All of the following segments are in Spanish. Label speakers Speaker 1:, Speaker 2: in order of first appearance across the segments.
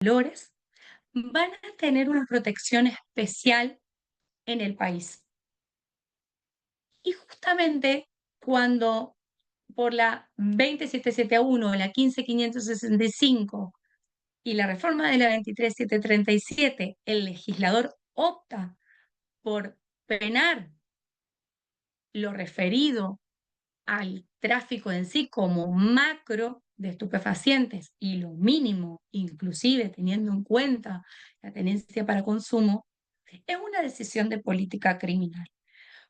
Speaker 1: valores van a tener una protección especial en el país. Y justamente cuando por la 20771, la 15565 y la reforma de la 23737, el legislador opta por penar lo referido al tráfico en sí como macro de estupefacientes y lo mínimo, inclusive teniendo en cuenta la tenencia para consumo, es una decisión de política criminal.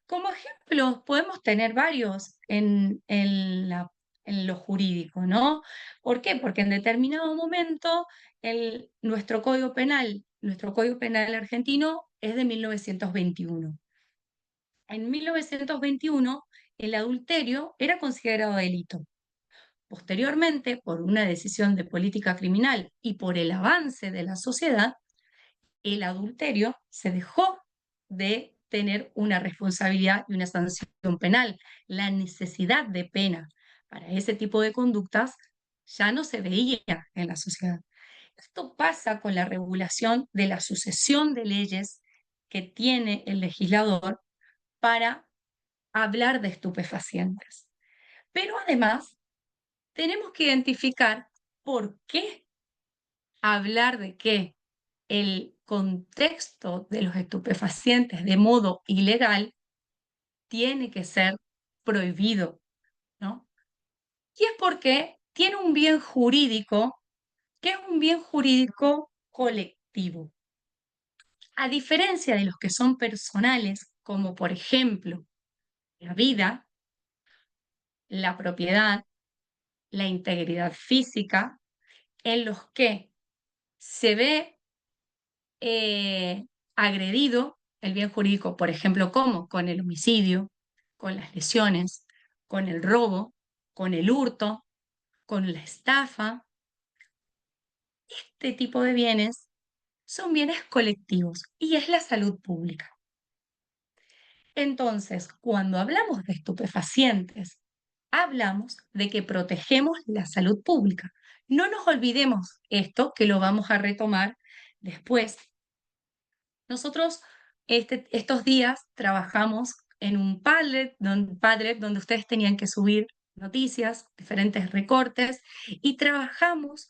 Speaker 1: Como ejemplos, podemos tener varios en lo jurídico, ¿no? ¿Por qué? Porque en determinado momento nuestro Código Penal argentino es de 1921. En 1921, el adulterio era considerado delito. Posteriormente, por una decisión de política criminal y por el avance de la sociedad, el adulterio se dejó de tener una responsabilidad y una sanción penal. La necesidad de pena para ese tipo de conductas ya no se veía en la sociedad. Esto pasa con la regulación de la sucesión de leyes que tiene el legislador para hablar de estupefacientes. Pero además, tenemos que identificar por qué hablar de que el contexto de los estupefacientes de modo ilegal tiene que ser prohibido, ¿no? Y es porque tiene un bien jurídico que es un bien jurídico colectivo. A diferencia de los que son personales, como por ejemplo la vida, la propiedad, la integridad física, en los que se ve agredido el bien jurídico, por ejemplo, ¿cómo? Con el homicidio, con las lesiones, con el robo, con el hurto, con la estafa. Este tipo de bienes son bienes colectivos y es la salud pública. Entonces, cuando hablamos de estupefacientes, hablamos de que protegemos la salud pública. No nos olvidemos esto, que lo vamos a retomar después. Nosotros estos días trabajamos en un Padlet donde ustedes tenían que subir noticias, diferentes recortes, y trabajamos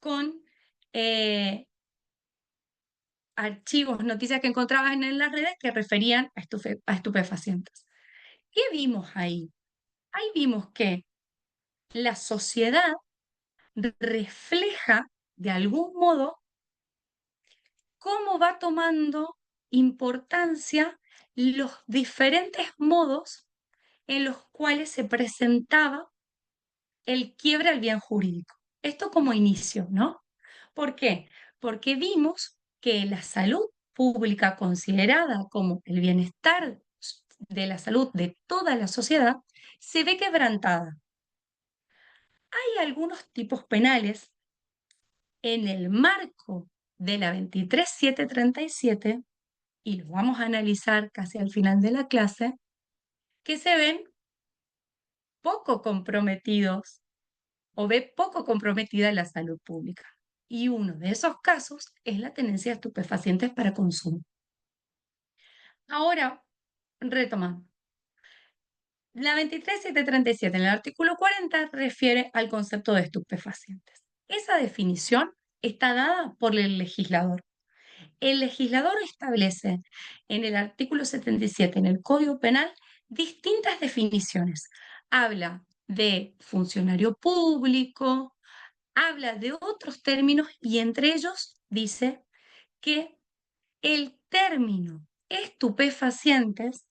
Speaker 1: con eh, archivos, noticias que encontraban en las redes que referían a estupefacientes. ¿Qué vimos ahí? Ahí vimos que la sociedad refleja de algún modo cómo va tomando importancia los diferentes modos en los cuales se presentaba el quiebre al bien jurídico. Esto como inicio, ¿no? ¿Por qué? Porque vimos que la salud pública considerada como el bienestar de la salud de toda la sociedad se ve quebrantada. Hay algunos tipos penales en el marco de la 23737, y lo vamos a analizar casi al final de la clase, que se ven poco comprometidos o ve poco comprometida la salud pública. Y uno de esos casos es la tenencia de estupefacientes para consumo. Ahora, retomando. La 23737 en el artículo 40 refiere al concepto de estupefacientes. Esa definición está dada por el legislador. El legislador establece en el artículo 77, en el Código Penal, distintas definiciones. Habla de funcionario público, habla de otros términos y entre ellos dice que el término estupefacientes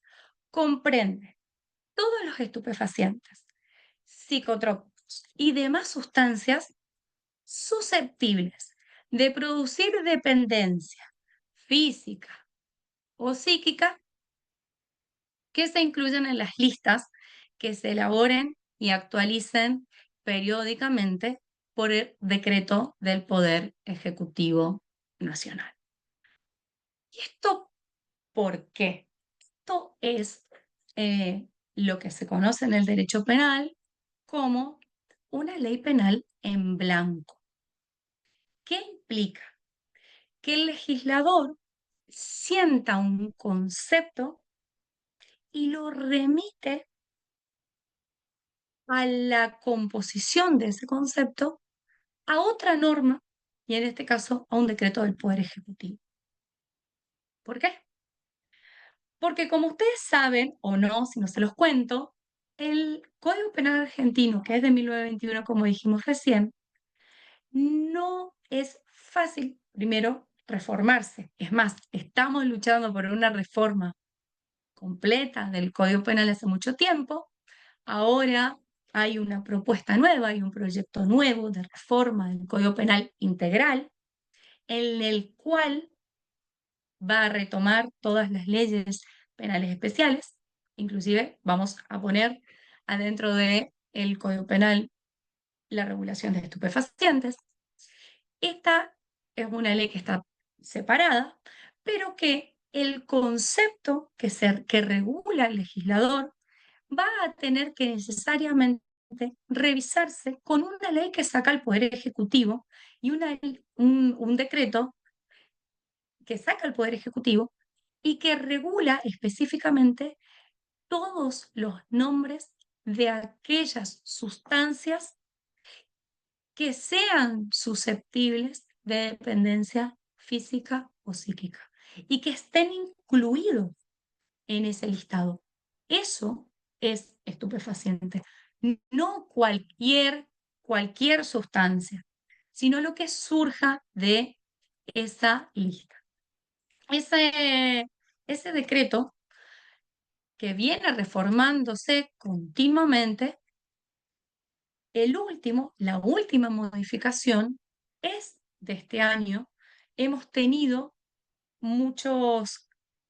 Speaker 1: comprende todos los estupefacientes, psicotrópicos y demás sustancias susceptibles de producir dependencia física o psíquica que se incluyan en las listas que se elaboren y actualicen periódicamente por el decreto del Poder Ejecutivo Nacional. ¿Y esto por qué? Esto es lo que se conoce en el derecho penal como una ley penal en blanco. ¿Qué implica? Que el legislador sienta un concepto y lo remite a la composición de ese concepto a otra norma, y en este caso a un decreto del Poder Ejecutivo. ¿Por qué? Porque como ustedes saben, o no, si no se los cuento, el Código Penal argentino, que es de 1921, como dijimos recién, no es fácil, primero, reformarse. Es más, estamos luchando por una reforma completa del Código Penal hace mucho tiempo. Ahora hay una propuesta nueva, hay un proyecto nuevo de reforma del Código Penal integral, en el cual va a retomar todas las leyes penales especiales, inclusive vamos a poner adentro del Código Penal la regulación de estupefacientes. Esta es una ley que está separada, pero que el concepto que regula el legislador va a tener que necesariamente revisarse con una ley que saca el Poder Ejecutivo y un decreto que saca el Poder Ejecutivo y que regula específicamente todos los nombres de aquellas sustancias que sean susceptibles de dependencia física o psíquica y que estén incluidos en ese listado. Eso es estupefaciente. No cualquier sustancia, sino lo que surja de esa lista. Ese decreto que viene reformándose continuamente, la última modificación es de este año. Hemos tenido muchos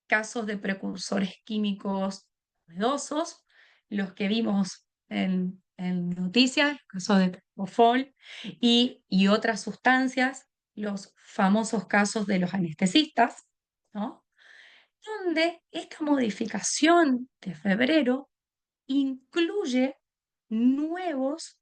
Speaker 1: casos de precursores químicos novedosos, los que vimos en noticias, el caso de Propofol y otras sustancias, los famosos casos de los anestesistas, ¿no? Donde esta modificación de febrero incluye nuevos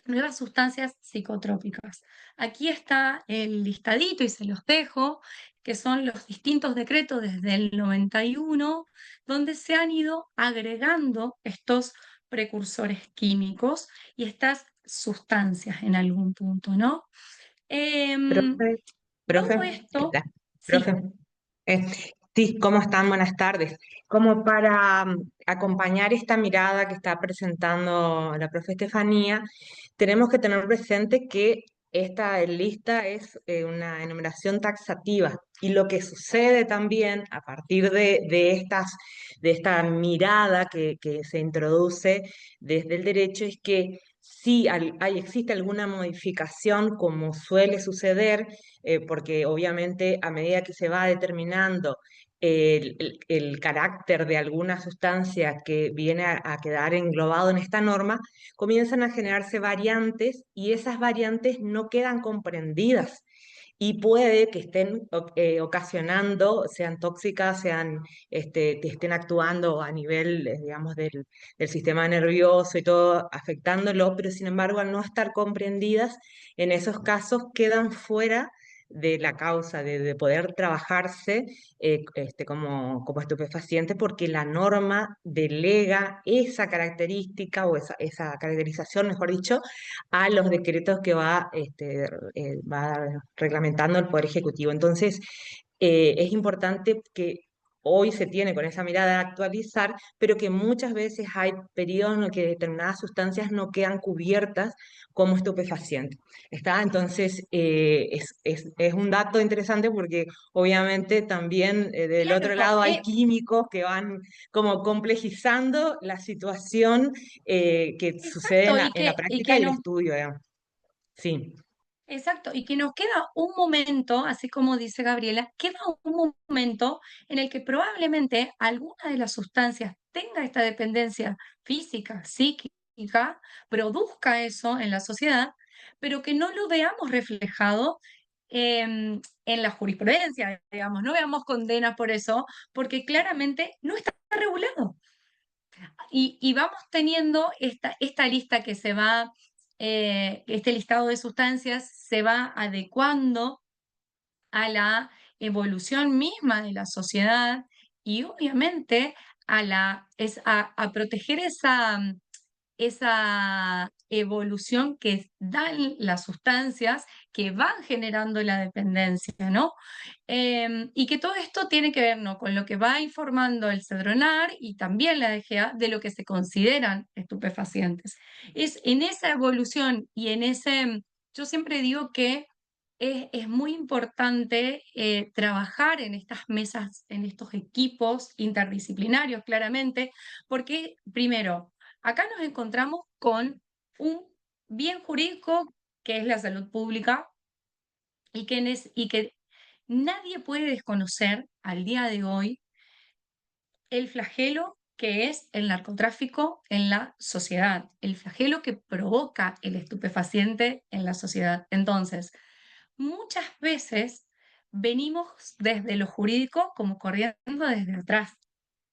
Speaker 1: nuevas sustancias psicotrópicas. Aquí está el listadito y se los dejo, que son los distintos decretos desde el 91, donde se han ido agregando estos precursores químicos y estas sustancias en algún punto, ¿no? Em,
Speaker 2: Profe,
Speaker 1: Todo
Speaker 2: ¿qué
Speaker 1: esto,
Speaker 2: tal?
Speaker 1: sí,
Speaker 2: Profe, eh, sí, ¿cómo están? Buenas tardes. Como para acompañar esta mirada que está presentando la profe Estefanía, tenemos que tener presente que esta lista es una enumeración taxativa y lo que sucede también a partir de esta mirada que se introduce desde el derecho es que si existe alguna modificación, como suele suceder, porque obviamente a medida que se va determinando el carácter de alguna sustancia que viene a quedar englobado en esta norma, comienzan a generarse variantes y esas variantes no quedan comprendidas y puede que estén ocasionando, sean tóxicas, que estén actuando a nivel, digamos, del sistema nervioso y todo, afectándolo, pero sin embargo, al no estar comprendidas, en esos casos quedan fuera de la causa, de poder trabajarse como estupefaciente, porque la norma delega esa característica o esa caracterización, mejor dicho, a los decretos que va reglamentando el Poder Ejecutivo. Entonces, es importante que hoy se tiene con esa mirada de actualizar, pero que muchas veces hay periodos en los que determinadas sustancias no quedan cubiertas como estupefacientes. ¿Está? Entonces, es un dato interesante porque obviamente también del otro
Speaker 1: claro,
Speaker 2: lado hay químicos que van como complejizando la situación que sucede
Speaker 1: exacto,
Speaker 2: en la
Speaker 1: y
Speaker 2: práctica
Speaker 1: que
Speaker 2: y el
Speaker 1: nos
Speaker 2: estudio, digamos. Sí,
Speaker 1: Exacto, y que nos queda un momento, así como dice Gabriela, queda un momento en el que probablemente alguna de las sustancias tenga esta dependencia física, psíquica, produzca eso en la sociedad, pero que no lo veamos reflejado en la jurisprudencia, digamos, no veamos condenas por eso, porque claramente no está regulado. Y vamos teniendo esta lista que se va este listado de sustancias se va adecuando a la evolución misma de la sociedad y obviamente a proteger esa evolución que dan las sustancias que van generando la dependencia, ¿no? Y que todo esto tiene que ver, ¿no?, con lo que va informando el Cedronar y también la DGA de lo que se consideran estupefacientes. Es en esa evolución y yo siempre digo que es muy importante trabajar en estas mesas, en estos equipos interdisciplinarios, claramente, porque primero, acá nos encontramos con un bien jurídico que es la salud pública y que nadie puede desconocer al día de hoy el flagelo que es el narcotráfico en la sociedad, el flagelo que provoca el estupefaciente en la sociedad. Entonces, muchas veces venimos desde lo jurídico como corriendo desde atrás,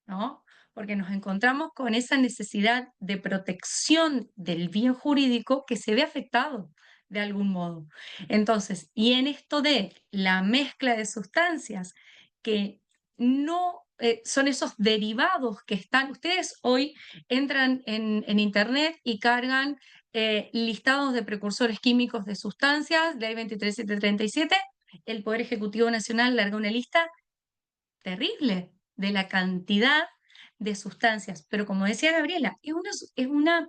Speaker 1: ¿no? Porque nos encontramos con esa necesidad de protección del bien jurídico que se ve afectado de algún modo. Entonces, y en esto de la mezcla de sustancias que no son esos derivados que están, ustedes hoy entran en internet y cargan listados de precursores químicos de sustancias, ley 23737, el Poder Ejecutivo Nacional larga una lista terrible de la cantidad de sustancias. Pero como decía Gabriela, es una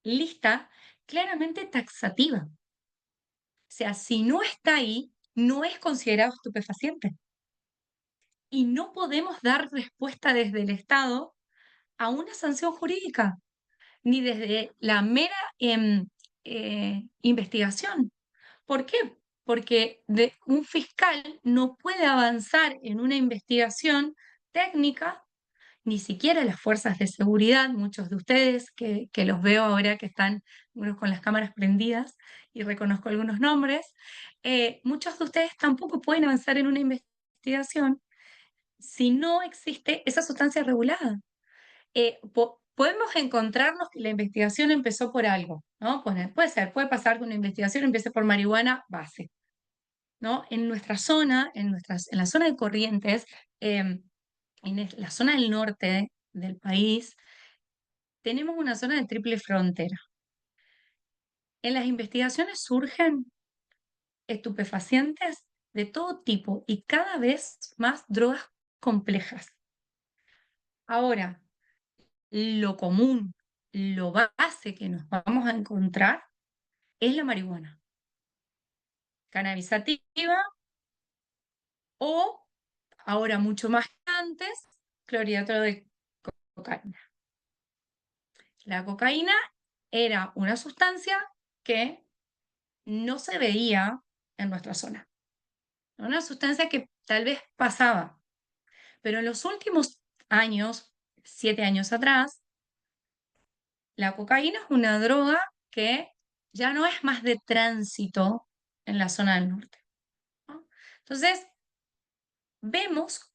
Speaker 1: lista claramente taxativa. O sea, si no está ahí, no es considerado estupefaciente. Y no podemos dar respuesta desde el Estado a una sanción jurídica, ni desde la mera investigación. ¿Por qué? Porque un fiscal no puede avanzar en una investigación técnica, ni siquiera las fuerzas de seguridad, muchos de ustedes que los veo ahora que están algunos con las cámaras prendidas y reconozco algunos nombres, muchos de ustedes tampoco pueden avanzar en una investigación si no existe esa sustancia regulada. Podemos encontrarnos que la investigación empezó por algo, ¿no? Puede ser, puede pasar que una investigación empiece por marihuana base, ¿no? En nuestra zona, en la zona de Corrientes, la zona del norte del país, tenemos una zona de triple frontera. En las investigaciones surgen estupefacientes de todo tipo y cada vez más drogas complejas. Ahora, lo común, lo base que nos vamos a encontrar es la marihuana, cannabis sativa o, ahora mucho más que antes, clorhidrato de cocaína. La cocaína era una sustancia que no se veía en nuestra zona. Una sustancia que tal vez pasaba, pero en los últimos años, 7 años atrás, la cocaína es una droga que ya no es más de tránsito en la zona del norte, ¿no? Entonces, vemos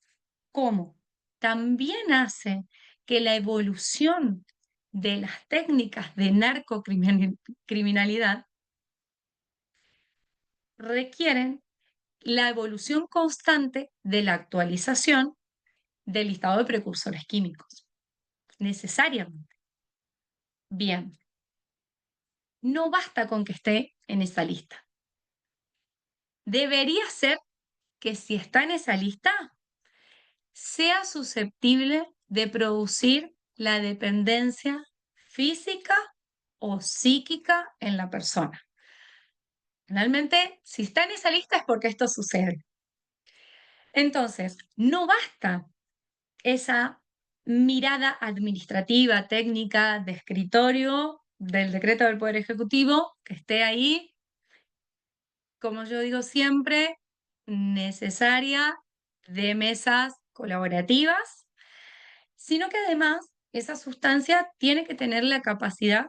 Speaker 1: cómo también hace que la evolución de las técnicas de narcocriminalidad requieren la evolución constante de la actualización del listado de precursores químicos, necesariamente. Bien, no basta con que esté en esa lista. Debería ser que si está en esa lista, sea susceptible de producir la dependencia física o psíquica en la persona. Finalmente, si está en esa lista es porque esto sucede. Entonces, no basta esa mirada administrativa, técnica, de escritorio del decreto del Poder Ejecutivo, que esté ahí, como yo digo siempre, necesaria, de mesas colaborativas, sino que además esa sustancia tiene que tener la capacidad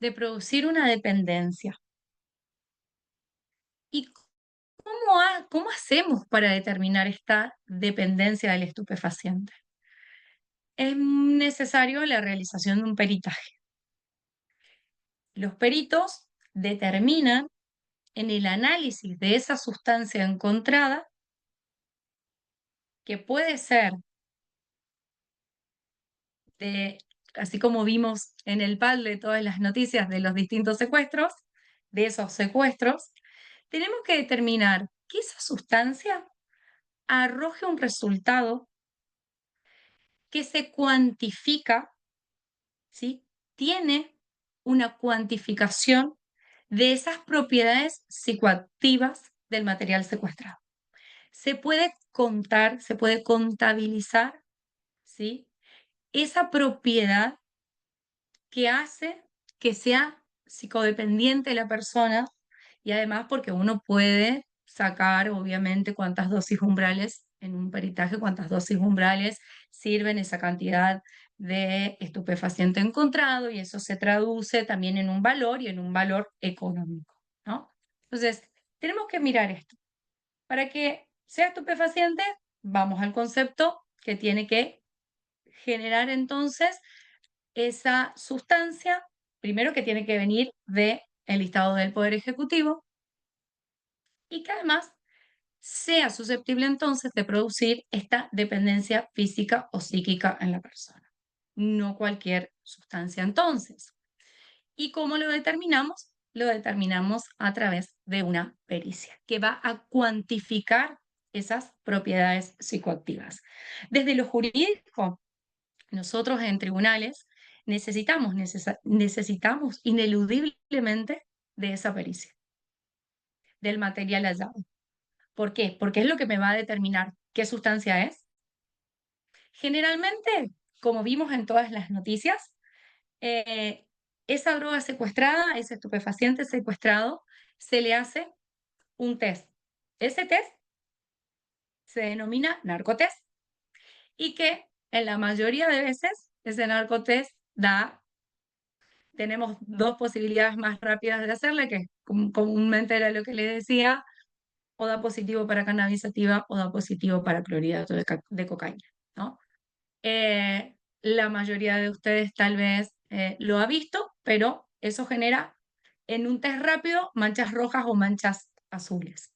Speaker 1: de producir una dependencia. ¿Y cómo hacemos para determinar esta dependencia del estupefaciente? Es necesario la realización de un peritaje. los peritos determinan en el análisis de esa sustancia encontrada que puede ser de, así como vimos en el PAL de todas las noticias de los distintos secuestros, de esos secuestros, tenemos que determinar que esa sustancia arroje un resultado que se cuantifica, ¿sí? Tiene una cuantificación de esas propiedades psicoactivas del material secuestrado. Se puede contar, se puede contabilizar, ¿sí? Esa propiedad que hace que sea psicodependiente la persona y además porque uno puede sacar, obviamente, cuántas dosis umbrales en un peritaje, cuántas dosis umbrales sirven esa cantidad de estupefaciente encontrado y eso se traduce también en un valor y en un valor económico, ¿no? Entonces, tenemos que mirar esto. Para que sea estupefaciente, vamos al concepto que tiene que generar entonces esa sustancia, primero que tiene que venir del listado del Poder Ejecutivo y que además sea susceptible entonces de producir esta dependencia física o psíquica en la persona. No cualquier sustancia entonces. ¿Y cómo lo determinamos? Lo determinamos a través de una pericia que va a cuantificar esas propiedades psicoactivas. Desde lo jurídico, nosotros en tribunales necesitamos ineludiblemente de esa pericia, del material hallado. ¿Por qué? Porque es lo que me va a determinar qué sustancia es. Generalmente, como vimos en todas las noticias, eh, esa droga secuestrada, ese estupefaciente secuestrado, se le hace un test. Ese test se denomina narcotest y que en la mayoría de veces ese narcotest tenemos dos posibilidades más rápidas de hacerle, que comúnmente era lo que le decía, o da positivo para cannabis sativa o da positivo para clorhidrato de cocaína, ¿no? La mayoría de ustedes tal vez lo ha visto, pero eso genera en un test rápido manchas rojas o manchas azules.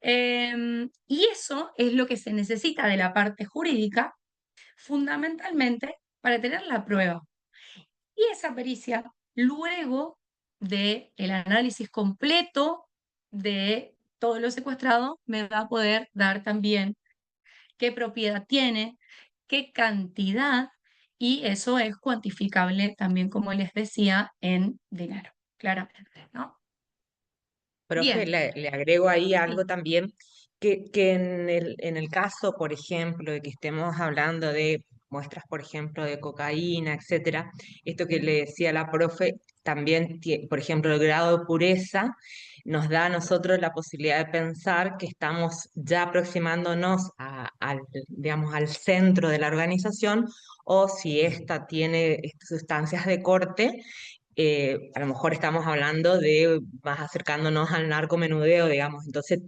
Speaker 1: Y eso es lo que se necesita de la parte jurídica, fundamentalmente para tener la prueba. Y esa pericia, luego del análisis completo de todo lo secuestrado, me va a poder dar también qué propiedad tiene, qué cantidad, y eso es cuantificable también, como les decía, en dinero, claramente, ¿no?
Speaker 2: Profe,
Speaker 1: Bien,
Speaker 2: le agrego ahí algo
Speaker 1: sí,
Speaker 2: también, que en el caso, por ejemplo, de que estemos hablando de muestras, por ejemplo, de cocaína, etcétera, esto que le decía la profe, también, por ejemplo, el grado de pureza nos da a nosotros la posibilidad de pensar que estamos ya aproximándonos digamos, al centro de la organización, o si esta tiene sustancias de corte, a lo mejor estamos hablando de más acercándonos al narcomenudeo, digamos. Entonces,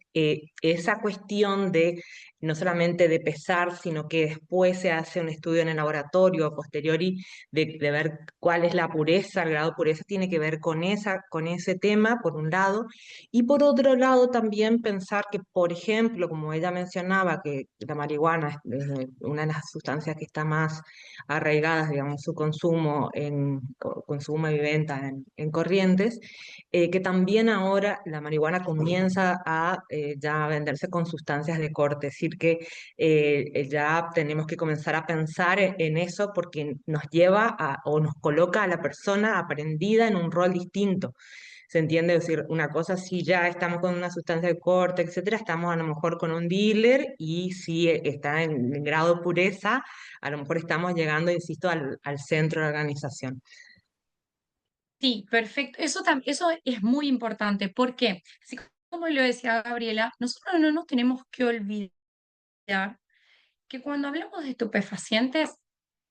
Speaker 2: esa cuestión de no solamente de pesar, sino que después se hace un estudio en el laboratorio, a posteriori, de ver cuál es la pureza, el grado de pureza, tiene que ver con ese tema, por un lado. Y por otro lado, también pensar que, por ejemplo, como ella mencionaba, que la marihuana es una de las sustancias que está más arraigadas, digamos, su consumo en consumo y venta en Corrientes, que también ahora la marihuana comienza a ya venderse con sustancias de corte, es decir, que ya tenemos que comenzar a pensar en eso porque nos lleva o nos coloca a la persona aprendida en un rol distinto. ¿Se entiende? Es decir, una cosa si ya estamos con una sustancia de corte, etcétera, estamos a lo mejor con un dealer y si está en grado de pureza, a lo mejor estamos llegando, insisto, al centro de la organización.
Speaker 1: sí, perfecto. Eso es muy importante. ¿Por qué? Así como lo decía Gabriela, nosotros no nos tenemos que olvidar que cuando hablamos de estupefacientes,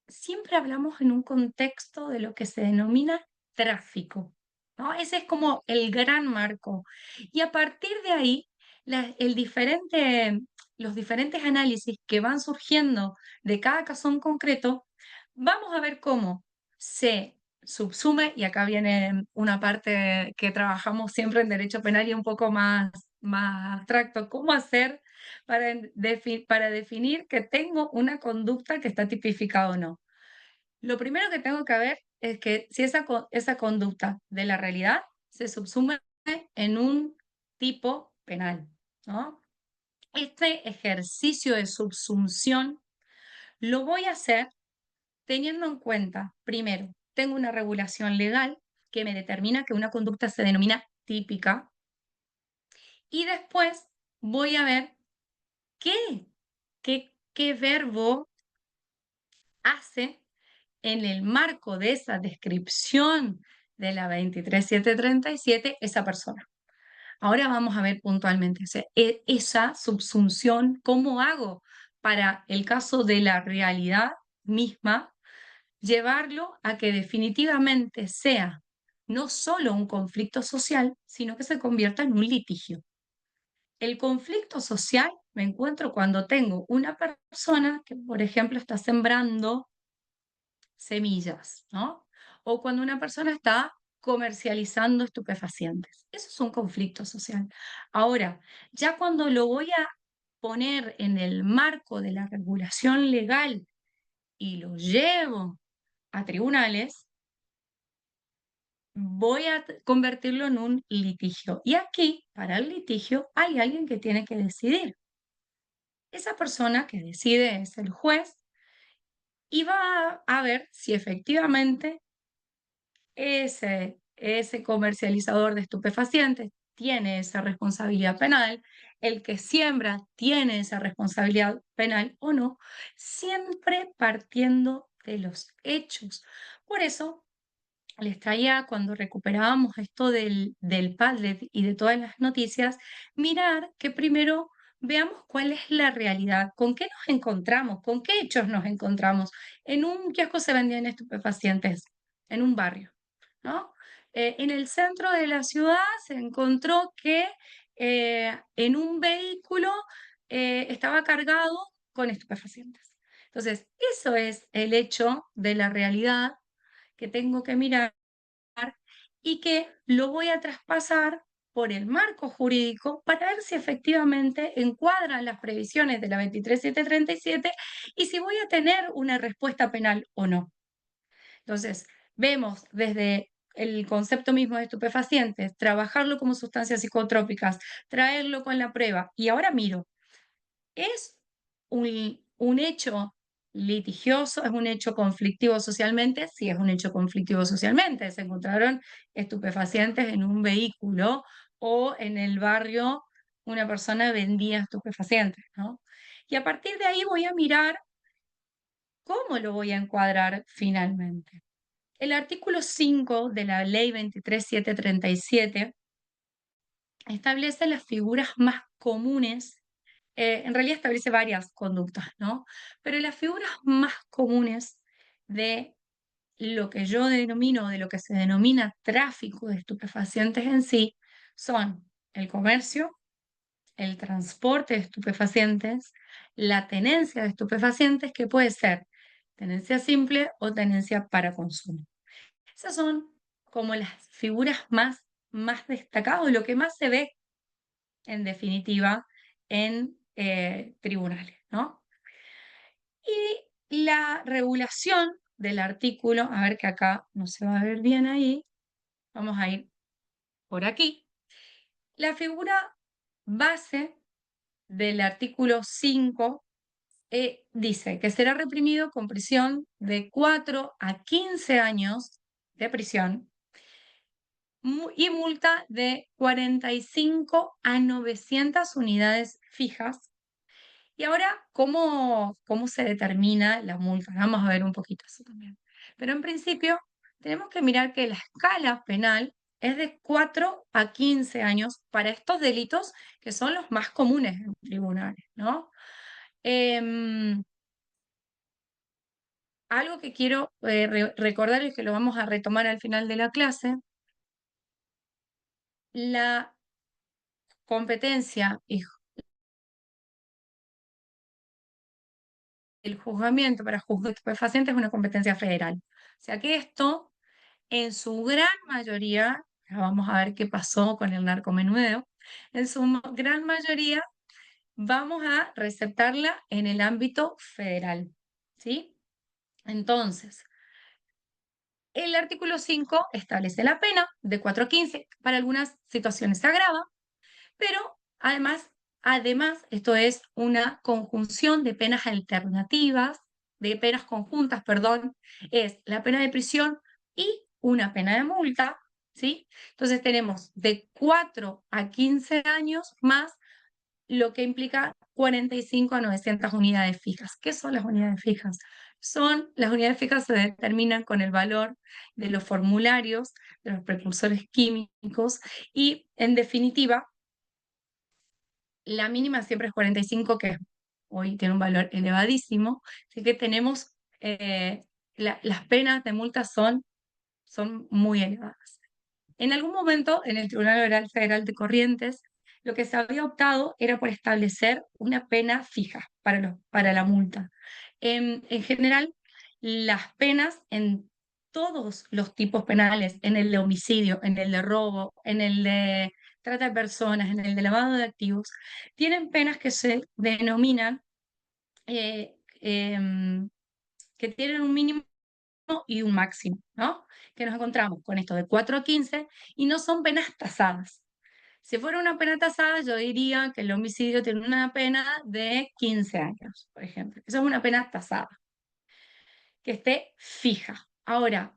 Speaker 1: siempre hablamos en un contexto de lo que se denomina tráfico, ¿no? Ese es como el gran marco. Y a partir de ahí, los diferentes análisis que van surgiendo de cada caso en concreto, vamos a ver cómo se subsume, y acá viene una parte que trabajamos siempre en derecho penal y un poco más abstracto, ¿cómo hacer para definir que tengo una conducta que está tipificada o no? Lo primero que tengo que ver es que si esa conducta de la realidad se subsume en un tipo penal, ¿no? Este ejercicio de subsunción lo voy a hacer teniendo en cuenta, primero, tengo una regulación legal que me determina que una conducta se denomina típica, y después voy a ver qué, qué verbo hace en el marco de esa descripción de la 23737 esa persona. Ahora vamos a ver puntualmente esa subsunción, cómo hago para el caso de la realidad misma, llevarlo a que definitivamente sea no solo un conflicto social, sino que se convierta en un litigio. El conflicto social me encuentro cuando tengo una persona que, por ejemplo, está sembrando semillas, ¿no? O cuando una persona está comercializando estupefacientes. Eso es un conflicto social. Ahora, ya cuando lo voy a poner en el marco de la regulación legal y lo llevo a tribunales, voy a convertirlo en un litigio. Y aquí, para el litigio, hay alguien que tiene que decidir. Esa persona que decide es el juez y va a ver si efectivamente ese comercializador de estupefacientes tiene esa responsabilidad penal, el que siembra tiene esa responsabilidad penal o no, siempre partiendo de los hechos. Por eso les traía, cuando recuperábamos esto del Padlet y de todas las noticias, mirar que primero veamos cuál es la realidad, con qué nos encontramos, con qué hechos nos encontramos. En un kiosco se vendían estupefacientes, en un barrio, ¿no? En el centro de la ciudad se encontró que en un vehículo estaba cargado con estupefacientes. Entonces, eso es el hecho de la realidad que tengo que mirar y que lo voy a traspasar por el marco jurídico para ver si efectivamente encuadran las previsiones de la 23737 y si voy a tener una respuesta penal o no. Entonces, vemos desde el concepto mismo de estupefacientes, trabajarlo como sustancias psicotrópicas, traerlo con la prueba, y ahora miro, ¿es un hecho litigioso? ¿Es un hecho conflictivo socialmente? Sí, es un hecho conflictivo socialmente. Se encontraron estupefacientes en un vehículo o en el barrio una persona vendía estupefacientes, ¿no? Y a partir de ahí voy a mirar cómo lo voy a encuadrar finalmente. El artículo 5 de la ley 23737 establece las figuras más comunes, en realidad establece varias conductas, ¿no? Pero las figuras más comunes de lo que yo denomino, de lo que se denomina tráfico de estupefacientes en sí, son el comercio, el transporte de estupefacientes, la tenencia de estupefacientes, que puede ser tenencia simple o tenencia para consumo. Esas son como las figuras más destacadas, lo que más se ve en definitiva en tribunales, ¿no? Y la regulación del artículo, a ver que acá no se va a ver bien ahí, vamos a ir por aquí. La figura base del artículo 5 dice que será reprimido con prisión de 4 a 15 años de prisión y multa de 45 a 900 unidades fijas. Y ahora, ¿cómo se determina la multa? Vamos a ver un poquito eso también. Pero en principio, tenemos que mirar que la escala penal es de 4 a 15 años para estos delitos que son los más comunes en tribunales, ¿no? Em, Algo que quiero recordar y que lo vamos a retomar al final de la clase, la competencia y el juzgamiento para juzgar estupefacientes es una competencia federal. O sea que esto en su gran mayoría, ya vamos a ver qué pasó con el narcomenudeo, en su gran mayoría vamos a receptarla en el ámbito federal, ¿sí? Entonces, el artículo 5 establece la pena de 4 a 15, para algunas situaciones se agrava, pero además, esto es una conjunción de penas alternativas, de penas conjuntas, perdón, es la pena de prisión y una pena de multa, ¿sí? Entonces tenemos de 4 a 15 años más lo que implica 45 a 900 unidades fijas. ¿Qué son las unidades fijas? Las unidades fijas se determinan con el valor de los formularios, de los precursores químicos y, en definitiva, la mínima siempre es 45, que hoy tiene un valor elevadísimo, así que tenemos, las penas de multa son muy elevadas. En algún momento, en el Tribunal Oral Federal de Corrientes, lo que se había optado era por establecer una pena fija para la multa. En general, las penas en todos los tipos penales, en el de homicidio, en el de robo, en el de trata de personas, en el de lavado de activos, tienen penas que se denominan, eh, em, que tienen un mínimo y un máximo, ¿no? Que nos encontramos con esto de 4 a 15 y no son penas tasadas. Si fuera una pena tasada, yo diría que el homicidio tiene una pena de 15 años, por ejemplo. Eso es una pena tasada, que esté fija. Ahora,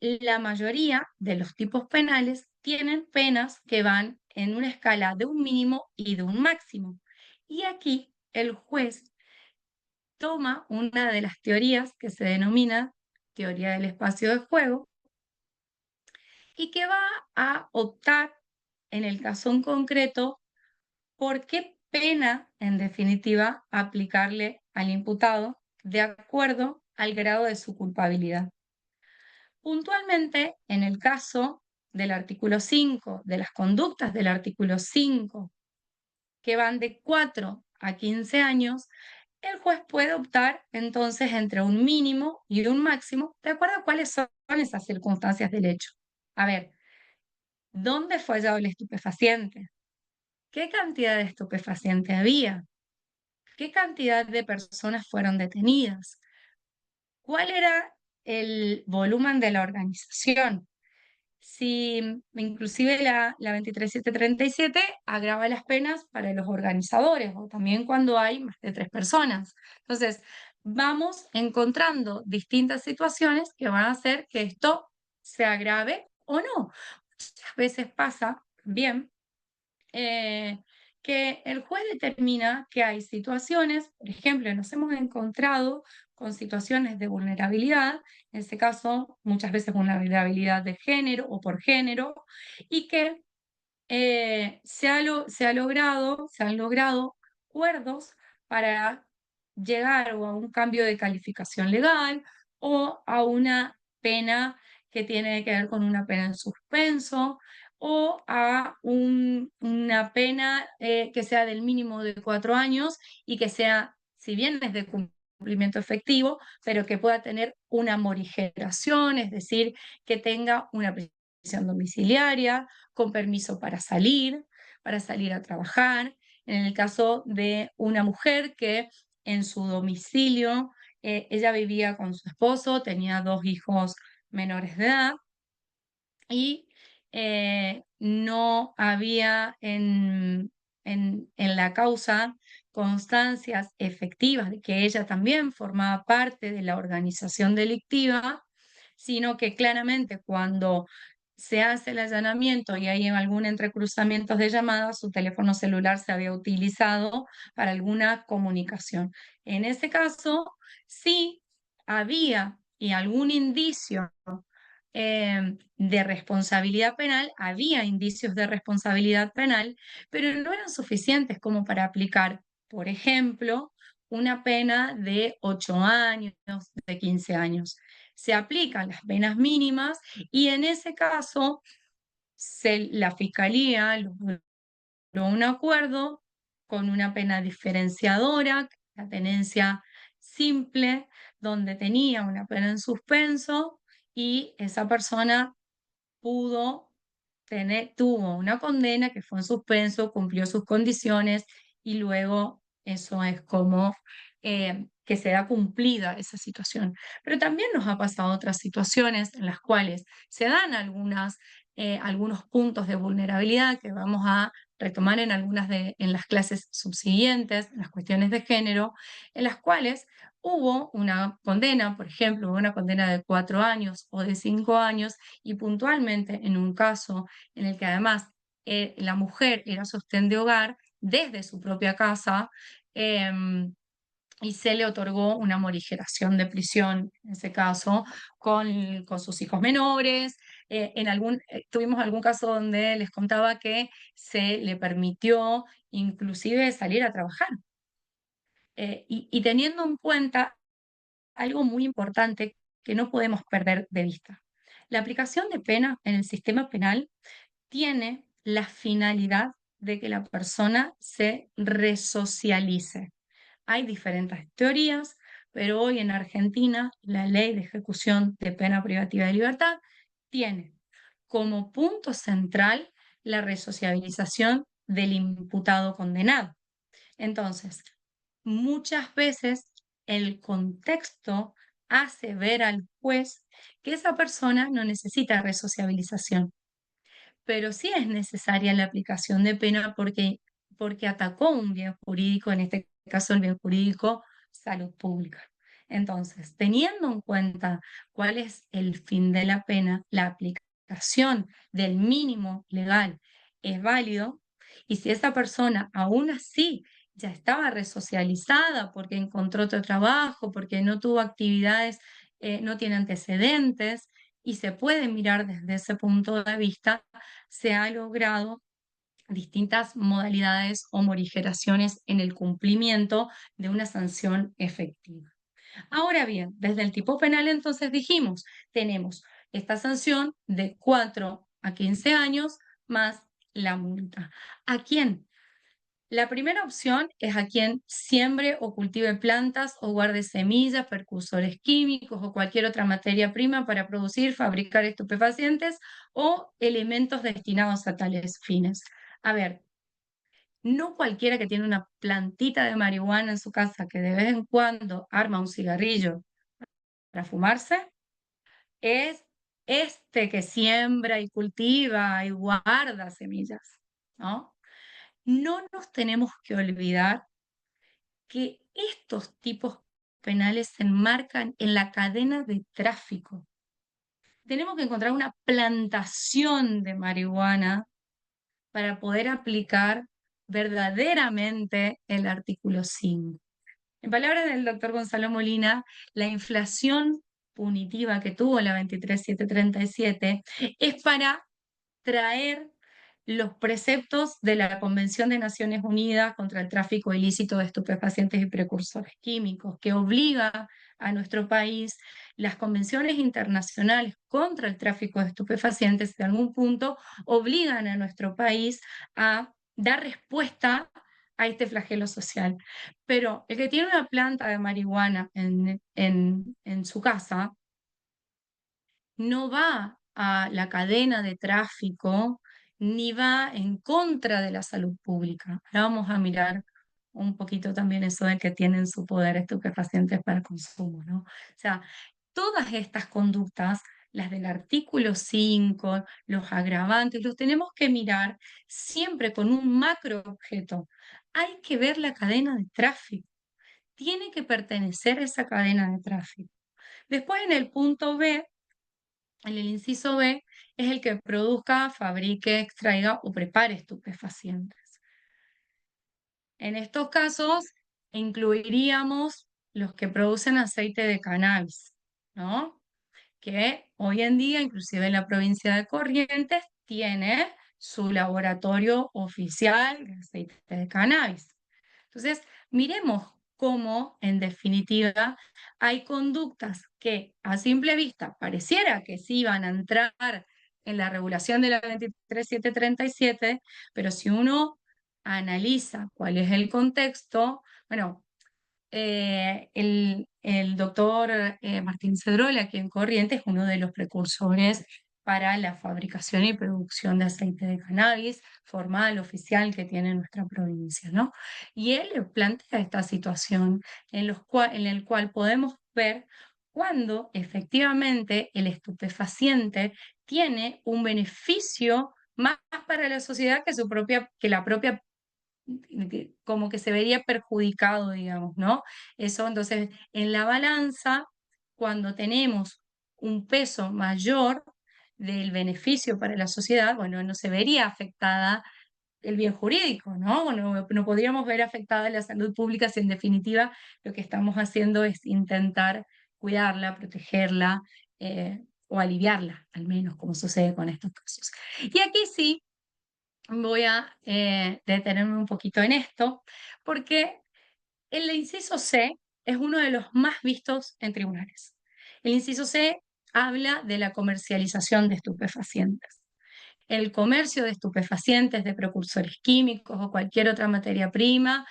Speaker 1: la mayoría de los tipos penales tienen penas que van en una escala de un mínimo y de un máximo. Y aquí el juez toma una de las teorías que se denomina teoría del espacio de juego y que va a optar, en el caso en concreto, por qué pena, en definitiva, aplicarle al imputado de acuerdo al grado de su culpabilidad. Puntualmente, en el caso del artículo 5, de las conductas del artículo 5, que van de 4 a 15 años, el juez puede optar entonces entre un mínimo y un máximo, de acuerdo a cuáles son esas circunstancias del hecho. A ver, ¿dónde fue hallado el estupefaciente? ¿Qué cantidad de estupefaciente había? ¿Qué cantidad de personas fueron detenidas? ¿Cuál era el volumen de la organización? Si inclusive la 23737 agrava las penas para los organizadores o también cuando hay más de 3 personas. Entonces, vamos encontrando distintas situaciones que van a hacer que esto se agrave o no. Muchas veces pasa bien, eh, que el juez determina que hay situaciones, por ejemplo, nos hemos encontrado con situaciones de vulnerabilidad, en este caso muchas veces vulnerabilidad de género o por género, y que se han logrado acuerdos para llegar o a un cambio de calificación legal o a una pena que tiene que ver con una pena en suspenso o a una pena que sea del mínimo de 4 años y que sea, si bien es de cumplimiento efectivo, pero que pueda tener una morigeración, es decir, que tenga una prisión domiciliaria, con permiso para salir a trabajar. En el caso de una mujer que en su domicilio, ella vivía con su esposo, tenía 2 hijos menores de edad y no había en la causa constancias efectivas de que ella también formaba parte de la organización delictiva, sino que claramente cuando se hace el allanamiento y hay algún entrecruzamiento de llamadas, su teléfono celular se había utilizado para alguna comunicación. En ese caso, sí había y algún indicio de responsabilidad penal, había indicios de responsabilidad penal, pero no eran suficientes como para aplicar, por ejemplo, una pena de 8 años, de 15 años. Se aplican las penas mínimas y en ese caso la Fiscalía logró un acuerdo con una pena diferenciadora, la tenencia simple, donde tenía una pena en suspenso y esa persona tuvo una condena que fue en suspenso, cumplió sus condiciones y luego eso es como que se da cumplida esa situación. Pero también nos ha pasado otras situaciones en las cuales se dan algunos puntos de vulnerabilidad que vamos a retomar en las clases subsiguientes, en las cuestiones de género, en las cuales hubo una condena, por ejemplo, hubo una condena de 4 años o de 5 años, y puntualmente en un caso en el que además la mujer era sostén de hogar desde su propia casa, em, y se le otorgó una morigeración de prisión, en ese caso, con sus hijos menores. Tuvimos algún caso donde les contaba que se le permitió inclusive salir a trabajar. Y teniendo en cuenta algo muy importante que no podemos perder de vista. La aplicación de pena en el sistema penal tiene la finalidad de que la persona se resocialice. Hay diferentes teorías, pero hoy en Argentina la ley de ejecución de pena privativa de libertad tiene como punto central la resocialización del imputado condenado. Entonces, muchas veces el contexto hace ver al juez que esa persona no necesita resociabilización, pero sí es necesaria la aplicación de pena porque atacó un bien jurídico, en este caso el bien jurídico, salud pública. Entonces, teniendo en cuenta cuál es el fin de la pena, la aplicación del mínimo legal es válido, y si esa persona aún así ya estaba resocializada porque encontró otro trabajo, porque no tuvo actividades, no tiene antecedentes, y se puede mirar desde ese punto de vista, se ha logrado distintas modalidades o morigeraciones en el cumplimiento de una sanción efectiva. Ahora bien, desde el tipo penal entonces dijimos, tenemos esta sanción de 4 a 15 años más la multa. ¿A quién? La primera opción es a quien siembre o cultive plantas o guarde semillas, precursores químicos o cualquier otra materia prima para producir, fabricar estupefacientes o elementos destinados a tales fines. A ver, no cualquiera que tiene una plantita de marihuana en su casa que de vez en cuando arma un cigarrillo para fumarse, es este que siembra y cultiva y guarda semillas, ¿no? No nos tenemos que olvidar que estos tipos penales se enmarcan en la cadena de tráfico. Tenemos que encontrar una plantación de marihuana para poder aplicar verdaderamente el artículo 5. En palabras del doctor Gonzalo Molina, la inflación punitiva que tuvo la 23737 es para traer los preceptos de la Convención de Naciones Unidas contra el tráfico ilícito de estupefacientes y precursores químicos, que obliga a nuestro país, las convenciones internacionales contra el tráfico de estupefacientes, en algún punto obligan a nuestro país a dar respuesta a este flagelo social. Pero el que tiene una planta de marihuana en su casa, no va a la cadena de tráfico ni va en contra de la salud pública. Ahora vamos a mirar un poquito también eso de que tienen su poder estupefacientes para el consumo, ¿no? O sea, todas estas conductas, las del artículo 5, los agravantes, los tenemos que mirar siempre con un macro objeto. Hay que ver la cadena de tráfico. Tiene que pertenecer a esa cadena de tráfico. Después en el punto B, en el inciso B, es el que produzca, fabrique, extraiga o prepare estupefacientes. En estos casos, incluiríamos los que producen aceite de cannabis, ¿no? Que hoy en día, inclusive en la provincia de Corrientes, tiene su laboratorio oficial de aceite de cannabis. Entonces, miremos cómo, en definitiva, hay conductas que a simple vista pareciera que sí van a entrar en la regulación de la 23737, pero si uno analiza cuál es el contexto, bueno, el doctor Martín Cedrola, aquí en Corrientes, es uno de los precursores para la fabricación y producción de aceite de cannabis formal, oficial, que tiene nuestra provincia, ¿no? Y él plantea esta situación en el cual podemos ver cuando efectivamente el estupefaciente tiene un beneficio más para la sociedad que que la propia, como que se vería perjudicado, digamos, ¿no? Eso, entonces, en la balanza, cuando tenemos un peso mayor del beneficio para la sociedad, bueno, no se vería afectada el bien jurídico, ¿no? Bueno, no podríamos ver afectada la salud pública si en definitiva lo que estamos haciendo es intentar cuidarla, protegerla, o aliviarla, al menos, como sucede con estos casos. Y aquí sí voy a detenerme un poquito en esto, porque el inciso C es uno de los más vistos en tribunales. El inciso C habla de la comercialización de estupefacientes. El comercio de estupefacientes, de precursores químicos o cualquier otra materia prima,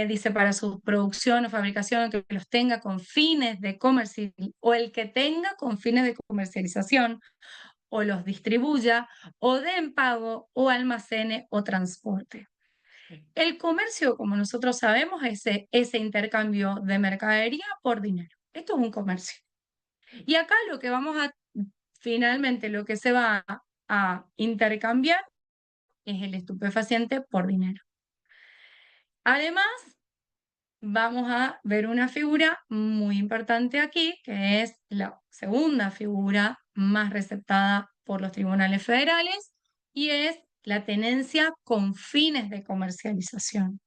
Speaker 1: dice para su producción o fabricación, que los tenga con fines de comercio o el que tenga con fines de comercialización o los distribuya o dé en pago o almacene o transporte. El comercio, como nosotros sabemos, es ese intercambio de mercadería por dinero. Esto es un comercio. Y acá lo que finalmente, lo que se va a intercambiar es el estupefaciente por dinero. Además, vamos a ver una figura muy importante aquí, que es la segunda figura más receptada por los tribunales federales, y es la tenencia con fines de comercialización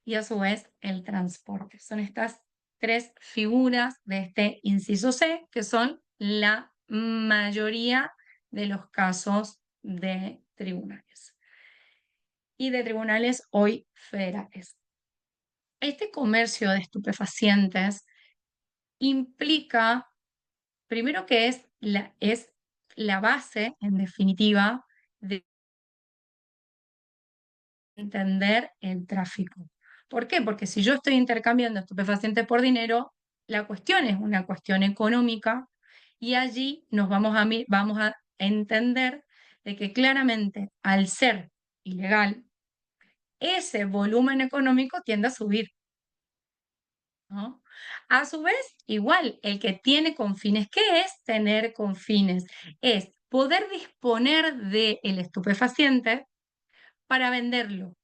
Speaker 1: y a su vez el transporte. Son estas tres figuras de este inciso C, que son la mayoría de los casos de tribunales y de tribunales hoy federales. Este comercio de estupefacientes implica, primero, que es la base, en definitiva, de entender el tráfico. ¿Por qué? Porque si yo estoy intercambiando estupefacientes por dinero, la cuestión es una cuestión económica y allí vamos a entender de que claramente, al ser ilegal, ese volumen económico tiende a subir, ¿no? A su vez, igual, el que tiene confines, ¿qué es tener confines? Es poder disponer del estupefaciente para venderlo.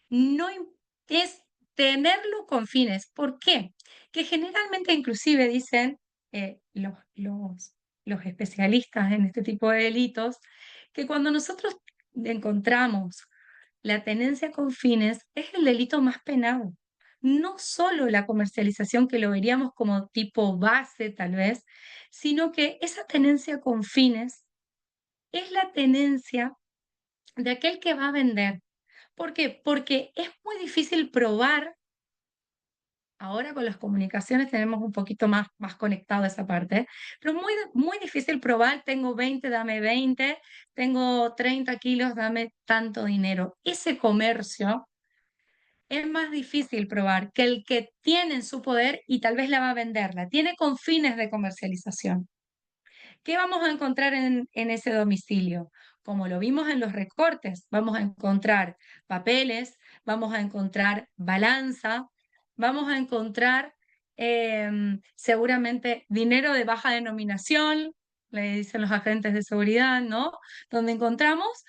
Speaker 1: No es tenerlo con fines. ¿Por qué? Que generalmente inclusive dicen los especialistas en este tipo de delitos, que cuando nosotros encontramos la tenencia con fines es el delito más penado. No solo la comercialización, que lo veríamos como tipo base tal vez, sino que esa tenencia con fines es la tenencia de aquel que va a vender. ¿Por qué? Porque es muy difícil probar. Ahora con las comunicaciones tenemos un poquito más conectado esa parte, pero es muy difícil probar, tengo 20, dame 20, tengo 30 kilos, dame tanto dinero. Ese comercio es más difícil probar que el que tiene en su poder y tal vez la va a vender, la tiene con fines de comercialización. ¿Qué vamos a encontrar en ese domicilio? Como lo vimos en los recortes, vamos a encontrar papeles, vamos a encontrar balanza, vamos a encontrar seguramente dinero de baja denominación, le dicen los agentes de seguridad, ¿no? Donde encontramos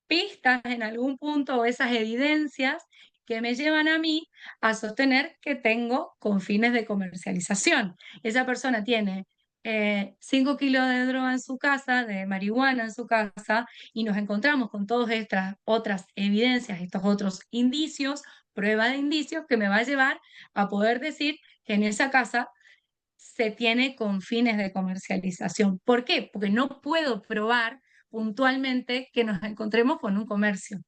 Speaker 1: pistas en algún punto o esas evidencias que me llevan a mí a sostener que tengo con fines de comercialización. Esa persona tiene 5 kilos de droga en su casa, de marihuana en su casa, y nos encontramos con todas estas otras evidencias, estos otros indicios, prueba de indicios que me va a llevar a poder decir que en esa casa se tiene con fines de comercialización. ¿Por qué? Porque no puedo probar puntualmente que nos encontremos con un comercio,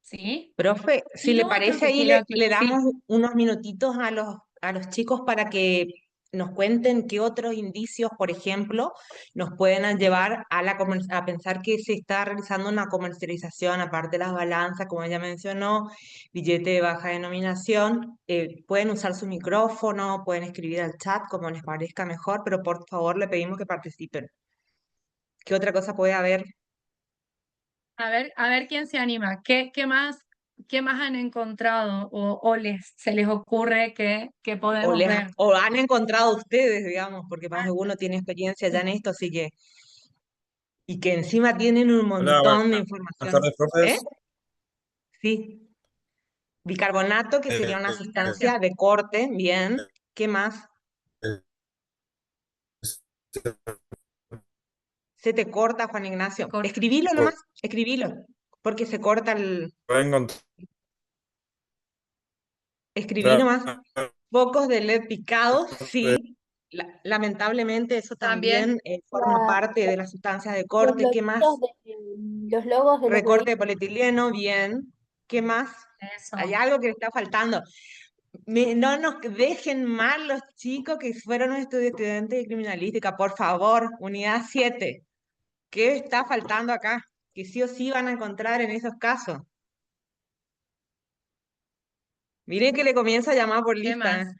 Speaker 1: ¿sí?
Speaker 2: Profe,
Speaker 1: Y
Speaker 2: si le
Speaker 1: lo otro
Speaker 2: parece,
Speaker 1: que
Speaker 2: ahí
Speaker 1: quiero
Speaker 2: le
Speaker 1: sí,
Speaker 2: damos unos minutitos a los chicos para que nos cuenten qué otros indicios, por ejemplo, nos pueden llevar a, a pensar que se está realizando una comercialización, aparte de las balanzas, como ella mencionó, billete de baja denominación. Pueden usar su micrófono, pueden escribir al chat como les parezca mejor, pero por favor le pedimos que participen. ¿Qué otra cosa puede haber?
Speaker 1: A ver quién se anima. Qué más han encontrado o se les ocurre que
Speaker 2: O,
Speaker 1: podemos ver?
Speaker 2: o han encontrado ustedes, digamos, porque más de uno tiene experiencia ya en esto, así que, y que encima tienen un
Speaker 3: Hola,
Speaker 2: montón de
Speaker 3: buenas
Speaker 2: información.
Speaker 3: tardes,
Speaker 2: ¿Eh?
Speaker 3: profes.
Speaker 2: Sí. Bicarbonato, que sería
Speaker 3: Eh,
Speaker 2: una
Speaker 3: eh,
Speaker 1: Ignacio,
Speaker 2: sustancia de corte, bien. ¿Qué más?
Speaker 3: eh,
Speaker 2: Se te corta, Juan Ignacio.
Speaker 1: corta.
Speaker 2: Escribilo nomás, escribilo, porque se corta el...
Speaker 3: puedo encontrar
Speaker 2: Escribí nomás. Focos de LED picados,
Speaker 3: eh,
Speaker 2: sí. Lamentablemente eso
Speaker 1: También
Speaker 2: también forma parte
Speaker 4: La-
Speaker 2: de las sustancias de
Speaker 4: los
Speaker 2: corte. ¿Qué
Speaker 4: loguitos
Speaker 2: más?
Speaker 4: los logos de los
Speaker 2: Recorte
Speaker 4: vehículos.
Speaker 2: de polietileno, bien. ¿Qué más? Hay
Speaker 1: eso.
Speaker 2: algo que le está faltando. No nos dejen mal los chicos que fueron estudiantes de criminalística, por favor, unidad 7. ¿Qué está faltando acá? Que sí o sí van a encontrar en esos casos. Miren que le comienza a llamar por
Speaker 1: ¿Qué
Speaker 2: lista, ¿eh?
Speaker 1: más?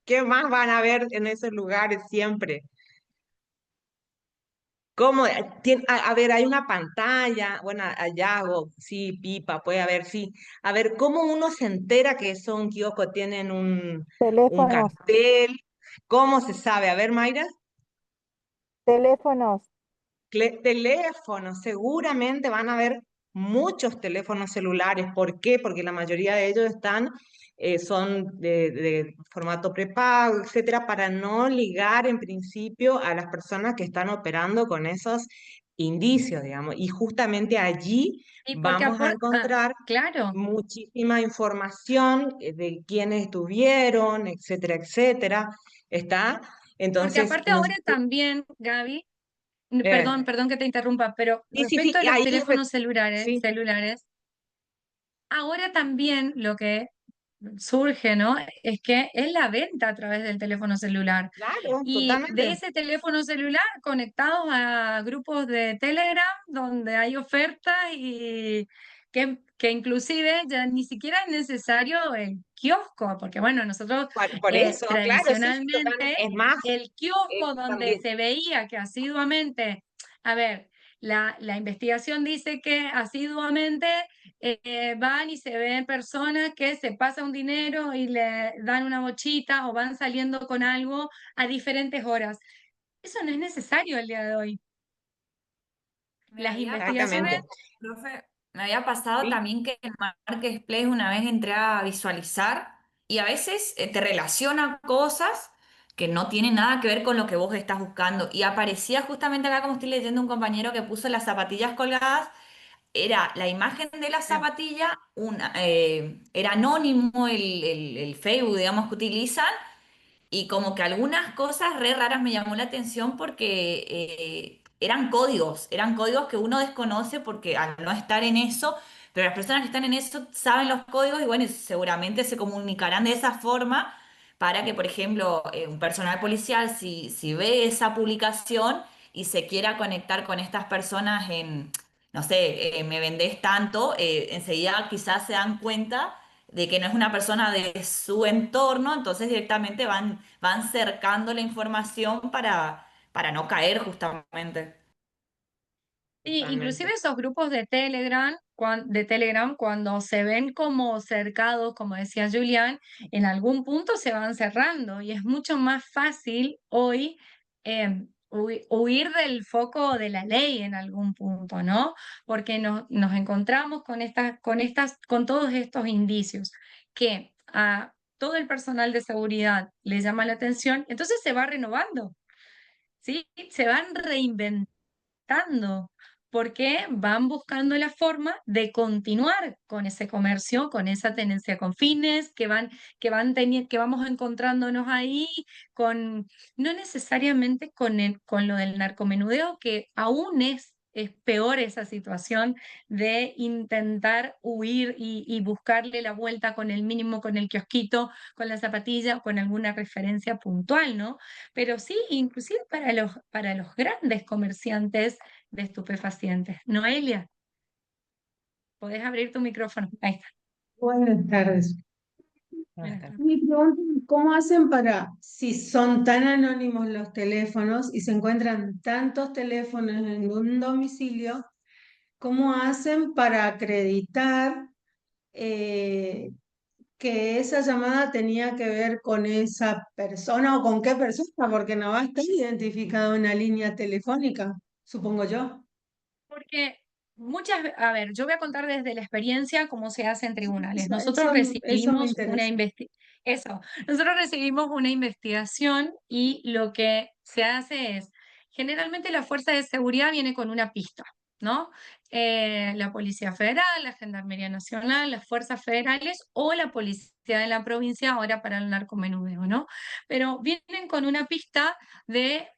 Speaker 2: ¿Qué más van a ver en esos lugares siempre? ¿Cómo? A ver, hay una pantalla, bueno, hallazgo, sí, pipa, puede haber, sí. A ver, ¿cómo uno se entera que son kioscos, tienen un
Speaker 4: Teléfonos,
Speaker 2: cartel? ¿Cómo se sabe? A ver, Mayra.
Speaker 4: teléfonos.
Speaker 2: Teléfonos, seguramente van a haber muchos teléfonos celulares. ¿Por qué? Porque la mayoría de ellos son de formato prepago, etcétera, para no ligar en principio a las personas que están operando con esos indicios, digamos. Y justamente allí
Speaker 1: Y porque
Speaker 2: vamos a
Speaker 1: aporta,
Speaker 2: encontrar
Speaker 1: claro,
Speaker 2: muchísima información de quiénes estuvieron, etcétera, etcétera. ¿Está?
Speaker 1: porque
Speaker 2: Entonces,
Speaker 1: aparte ahora también, Gaby,
Speaker 2: eh,
Speaker 1: perdón que te interrumpa, pero
Speaker 2: sí, sí,
Speaker 1: respecto
Speaker 2: sí,
Speaker 1: a los
Speaker 2: ahí
Speaker 1: teléfonos
Speaker 2: sí,
Speaker 1: celulares, ahora también lo que surge, ¿no? Es que es la venta a través del teléfono celular.
Speaker 2: claro,
Speaker 1: Y de
Speaker 2: totalmente.
Speaker 1: ese teléfono celular conectados a grupos de Telegram donde hay ofertas y que inclusive ya ni siquiera es necesario el kiosco, porque bueno, nosotros
Speaker 2: Por eso, claro, sí, sí, totalmente.
Speaker 1: tradicionalmente
Speaker 2: Es más,
Speaker 1: el kiosco donde
Speaker 2: también,
Speaker 1: se veía que asiduamente, a ver, la investigación dice que asiduamente van y se ven personas que se pasa un dinero y le dan una bochita o van saliendo con algo a diferentes horas. Eso no es necesario el día de hoy.
Speaker 5: Me
Speaker 1: Las
Speaker 5: había
Speaker 1: investigaciones,
Speaker 2: exactamente.
Speaker 5: pasado, profe, me había pasado
Speaker 2: Sí,
Speaker 5: también que en Marketplace una vez entré a visualizar y a veces te relaciona cosas que no tienen nada que ver con lo que vos estás buscando. Y aparecía justamente acá, como estoy leyendo, un compañero que puso las zapatillas colgadas, era la imagen de la
Speaker 2: sí,
Speaker 5: zapatilla, era anónimo el Facebook, digamos, que utilizan. Y como que algunas cosas re raras me llamó la atención porque eran códigos que uno desconoce porque al no estar en eso, pero las personas que están en eso saben los códigos y bueno, y seguramente se comunicarán de esa forma para que, por ejemplo, un personal policial, si ve esa publicación y se quiera conectar con estas personas en, no sé, me vendés tanto, enseguida quizás se dan cuenta de que no es una persona de su entorno, entonces directamente van cercando la información para no caer justamente.
Speaker 1: sí, inclusive
Speaker 2: totalmente.
Speaker 1: esos grupos de Telegram, de Telegram, cuando se ven como cercados, como decía Julián, en algún punto se van cerrando y es mucho más fácil hoy huir del foco de la ley en algún punto, ¿no? Porque nos encontramos con todos estos indicios que a todo el personal de seguridad le llama la atención, entonces se va renovando. ¿Sí? Se van reinventando porque van buscando la forma de continuar con ese comercio, con esa tenencia con fines, que vamos encontrándonos ahí con, no necesariamente con lo del narcomenudeo, que aún es peor esa situación de intentar huir y buscarle la vuelta con el mínimo, con el kiosquito, con la zapatilla, con alguna referencia puntual, ¿no? Pero sí, inclusive para los grandes comerciantes de estupefacientes. Noelia, podés abrir tu micrófono. Ahí está.
Speaker 3: Buenas tardes.
Speaker 1: Buenas tardes.
Speaker 3: Mi pregunta es, ¿cómo hacen para, si son tan anónimos los teléfonos y se encuentran tantos teléfonos en un domicilio, cómo hacen para acreditar eh, que esa llamada tenía que ver con esa persona o con qué persona? Porque no va a estar identificada una línea telefónica, supongo yo.
Speaker 1: Porque a ver, yo voy a contar desde la experiencia cómo se hace en tribunales. Nosotros
Speaker 3: Eso me
Speaker 1: recibimos
Speaker 3: interesa.
Speaker 1: nosotros recibimos una investigación y lo que se hace es, generalmente la fuerza de seguridad viene con una pista, ¿no? La Policía Federal, la Gendarmería Nacional, las fuerzas federales o la Policía de la provincia ahora para el narcomenudeo, ¿no? Pero vienen con una pista de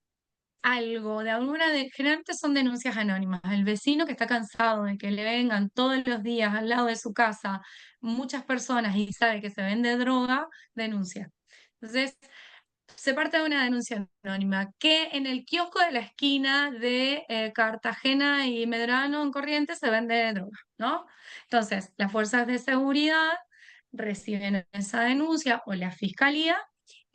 Speaker 1: algo, generalmente son denuncias anónimas. El vecino que está cansado de que le vengan todos los días al lado de su casa muchas personas y sabe que se vende droga, denuncia. Entonces, se parte de una denuncia anónima, que en el kiosco de la esquina de Cartagena y Medrano en Corrientes se vende droga, ¿no? Entonces, las fuerzas de seguridad reciben esa denuncia o la fiscalía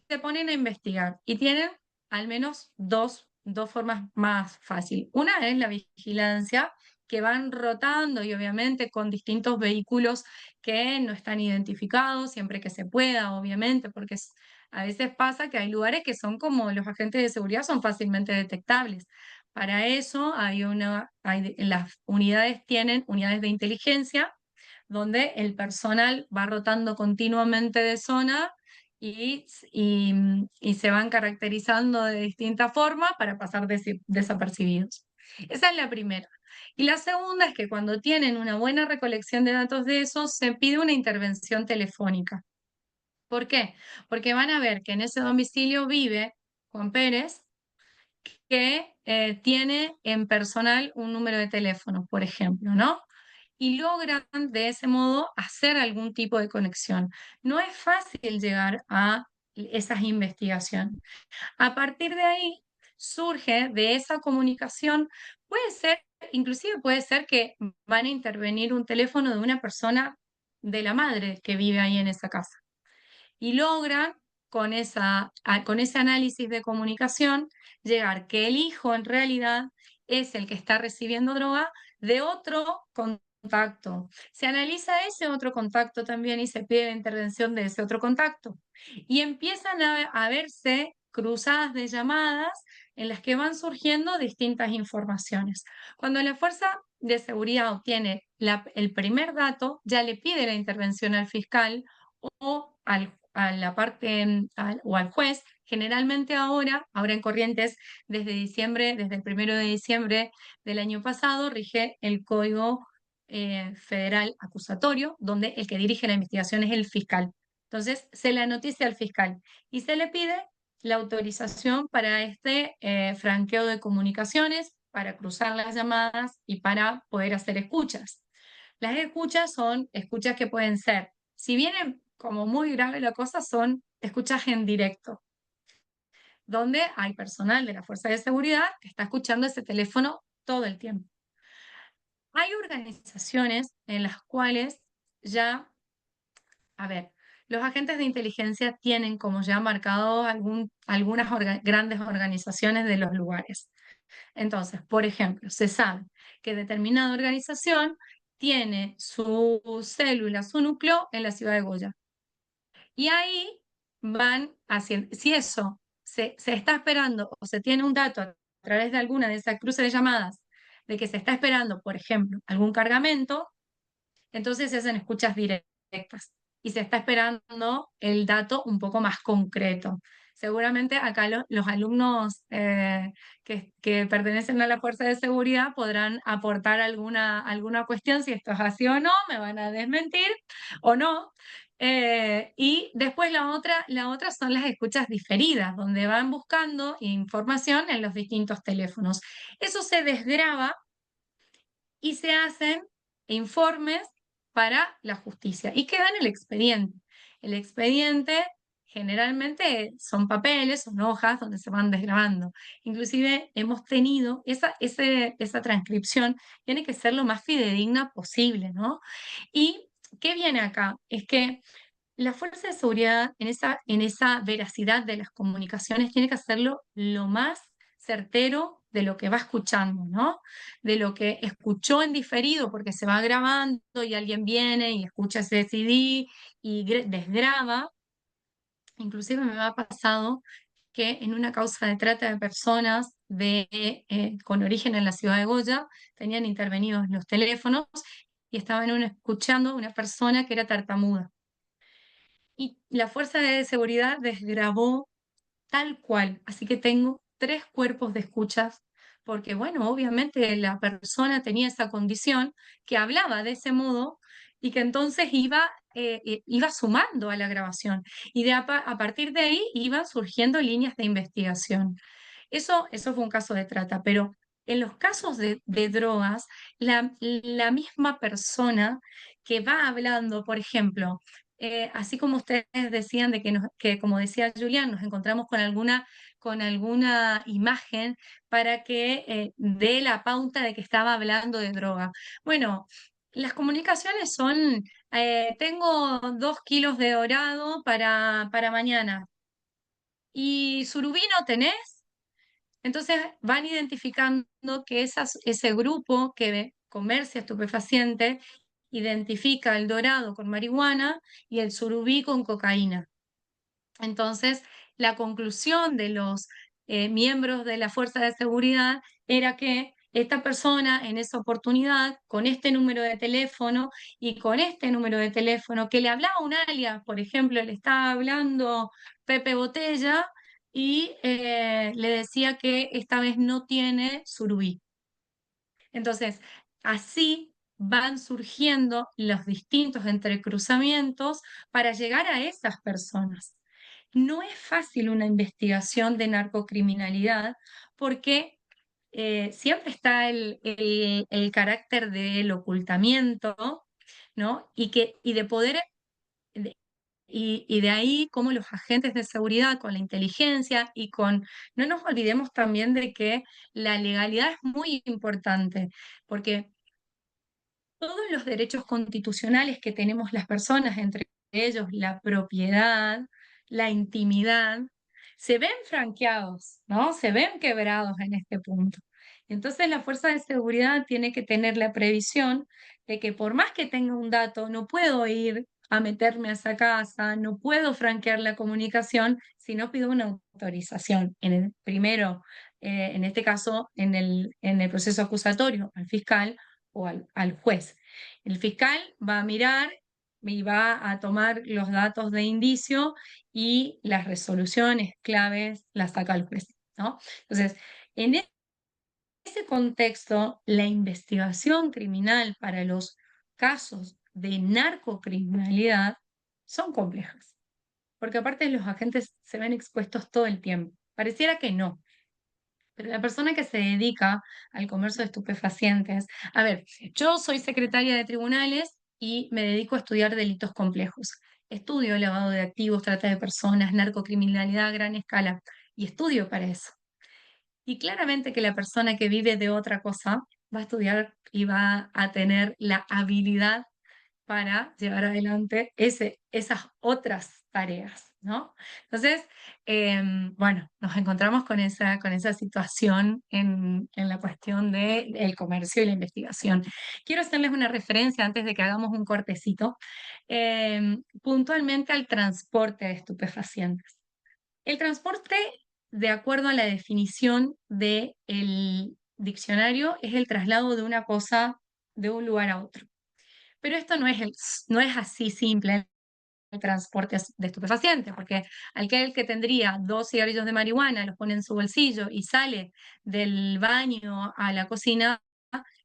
Speaker 1: se ponen a investigar y tienen al menos dos formas más fáciles. Una es la vigilancia, que van rotando y obviamente con distintos vehículos que no están identificados, siempre que se pueda, obviamente, porque a veces pasa que hay lugares que son como los agentes de seguridad son fácilmente detectables. Para eso las unidades tienen unidades de inteligencia donde el personal va rotando continuamente de zona y se van caracterizando de distinta forma para pasar desapercibidos. Esa es la primera. Y la segunda es que cuando tienen una buena recolección de datos de eso, se pide una intervención telefónica. ¿Por qué? Porque van a ver que en ese domicilio vive Juan Pérez, que tiene en personal un número de teléfono, por ejemplo, ¿no? Y logran de ese modo hacer algún tipo de conexión. No es fácil llegar a esas investigaciones. A partir de ahí surge de esa comunicación, puede ser, inclusive puede ser que van a intervenir un teléfono de una persona de la madre que vive ahí en esa casa y logran con ese análisis de comunicación llegar que el hijo en realidad es el que está recibiendo droga de otro contacto. Se analiza ese otro contacto también y se pide la intervención de ese otro contacto. Y empiezan a verse cruzadas de llamadas en las que van surgiendo distintas informaciones. Cuando la fuerza de seguridad obtiene el primer dato, ya le pide la intervención al fiscal o a la parte o al juez. Generalmente ahora en Corrientes, desde el 1 de diciembre del año pasado, rige el Código Federal Acusatorio, donde el que dirige la investigación es el fiscal. Entonces, se le noticia al fiscal y se le pide la autorización para este franqueo de comunicaciones, para cruzar las llamadas y para poder hacer escuchas. Las escuchas son escuchas que pueden ser, si viene como muy grave la cosa, son escuchas en directo, donde hay personal de la Fuerza de Seguridad que está escuchando ese teléfono todo el tiempo. Hay organizaciones en las cuales ya, a ver, los agentes de inteligencia tienen como ya marcado algunas grandes organizaciones de los lugares. Entonces, por ejemplo, se sabe que determinada organización tiene su célula, su núcleo en la ciudad de Goya. Y ahí van haciendo, si eso se está esperando o se tiene un dato a través de alguna de esas cruces de llamadas de que se está esperando, por ejemplo, algún cargamento, entonces se hacen escuchas directas y se está esperando el dato un poco más concreto. Seguramente acá los alumnos que pertenecen a la Fuerza de Seguridad podrán aportar alguna cuestión, si esto es así o no, me van a desmentir o no. Y después la otra son las escuchas diferidas, donde van buscando información en los distintos teléfonos. Eso se desgraba y se hacen informes para la justicia y queda en el expediente. El expediente generalmente son papeles, son hojas donde se van desgrabando. Inclusive hemos tenido esa transcripción, tiene que ser lo más fidedigna posible, ¿no? ¿Y qué viene acá? Es que la fuerza de seguridad en esa veracidad de las comunicaciones tiene que hacerlo lo más certero de lo que va escuchando, ¿no? De lo que escuchó en diferido, porque se va grabando y alguien viene y escucha ese CD y desgraba. Inclusive me ha pasado que en una causa de trata de personas con origen en la ciudad de Goya, tenían intervenidos los teléfonos y estaban escuchando a una persona que era tartamuda. Y la fuerza de seguridad desgrabó tal cual. Así que tengo 3 cuerpos de escuchas, porque bueno, obviamente la persona tenía esa condición, que hablaba de ese modo y que entonces iba sumando a la grabación. Y a partir de ahí iban surgiendo líneas de investigación. Eso fue un caso de trata, pero en los casos de drogas, la misma persona que va hablando, por ejemplo, así como ustedes decían de que, como decía Julián, nos encontramos con alguna imagen para que dé la pauta de que estaba hablando de droga. Bueno, las comunicaciones son, tengo 2 kilos de dorado para mañana. ¿Y surubí no tenés? Entonces van identificando que ese grupo que comercia estupefacientes identifica el dorado con marihuana y el surubí con cocaína. Entonces, la conclusión de los miembros de la fuerza de seguridad era que esta persona en esa oportunidad, con este número de teléfono y con este número de teléfono, que le hablaba un alias, por ejemplo, le estaba hablando Pepe Botella y le decía que esta vez no tiene surubí. Entonces, así van surgiendo los distintos entrecruzamientos para llegar a esas personas. No es fácil una investigación de narcocriminalidad porque siempre está el carácter del ocultamiento, ¿no? Y de poder, y de ahí cómo los agentes de seguridad con la inteligencia no nos olvidemos también de que la legalidad es muy importante, porque todos los derechos constitucionales que tenemos las personas, entre ellos la propiedad, la intimidad, se ven franqueados, ¿no? Se ven quebrados en este punto. Entonces la fuerza de seguridad tiene que tener la previsión de que por más que tenga un dato, no puedo ir a meterme a esa casa, no puedo franquear la comunicación si no pido una autorización. Primero, en este caso, en el proceso acusatorio, al fiscal o al juez. El fiscal va a mirar y va a tomar los datos de indicio y las resoluciones claves las saca el juez, ¿no? Entonces, en ese contexto, la investigación criminal para los casos de narcocriminalidad son complejas, porque aparte los agentes se ven expuestos todo el tiempo. Pareciera que no, pero la persona que se dedica al comercio de estupefacientes, a ver, yo soy secretaria de tribunales y me dedico a estudiar delitos complejos. Estudio lavado de activos, trata de personas, narcocriminalidad a gran escala y estudio para eso. Y claramente que la persona que vive de otra cosa va a estudiar y va a tener la habilidad para llevar adelante esas otras tareas, ¿no? Entonces, bueno, nos encontramos con esa situación en la cuestión del comercio y la investigación. Quiero hacerles una referencia antes de que hagamos un cortecito, puntualmente al transporte de estupefacientes. El transporte, de acuerdo a la definición del diccionario, es el traslado de una cosa de un lugar a otro. Pero esto no es así simple el transporte de estupefacientes, porque aquel que tendría 2 cigarrillos de marihuana, los pone en su bolsillo y sale del baño a la cocina,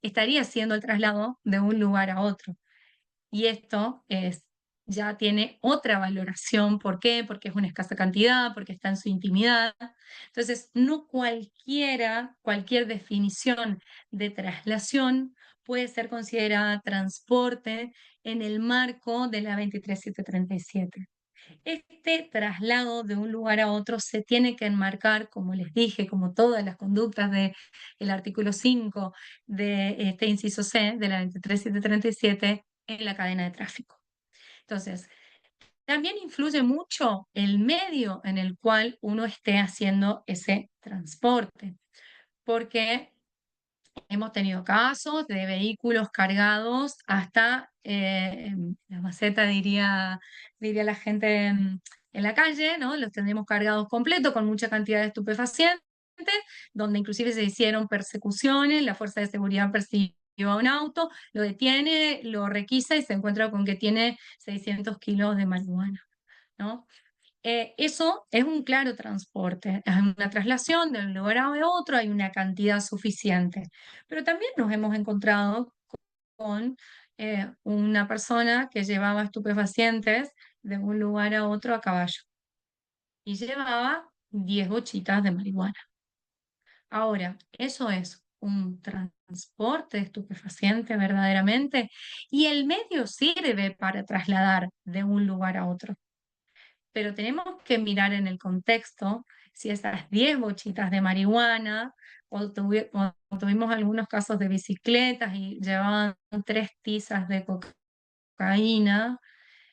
Speaker 1: estaría haciendo el traslado de un lugar a otro. Y esto ya tiene otra valoración. ¿Por qué? Porque es una escasa cantidad, porque está en su intimidad. Entonces, no cualquier definición de traslación puede ser considerada transporte en el marco de la 23737. Este traslado de un lugar a otro se tiene que enmarcar, como les dije, como todas las conductas del artículo 5 de este inciso C de la 23737 en la cadena de tráfico. Entonces, también influye mucho el medio en el cual uno esté haciendo ese transporte, porque hemos tenido casos de vehículos cargados hasta la maceta, diría la gente en la calle, ¿no? Los tenemos cargados completos con mucha cantidad de estupefacientes, donde inclusive se hicieron persecuciones, la fuerza de seguridad persiguió a un auto, lo detiene, lo requisa y se encuentra con que tiene 600 kilos de marihuana, ¿no? Eso es un claro transporte, es una traslación de un lugar a otro, hay una cantidad suficiente. Pero también nos hemos encontrado con una persona que llevaba estupefacientes de un lugar a otro a caballo y llevaba 10 bochitas de marihuana. Ahora, eso es un transporte de estupefaciente verdaderamente, y el medio sirve para trasladar de un lugar a otro, pero tenemos que mirar en el contexto si esas 10 bochitas de marihuana, o tuvimos algunos casos de bicicletas y llevaban 3 tizas de cocaína,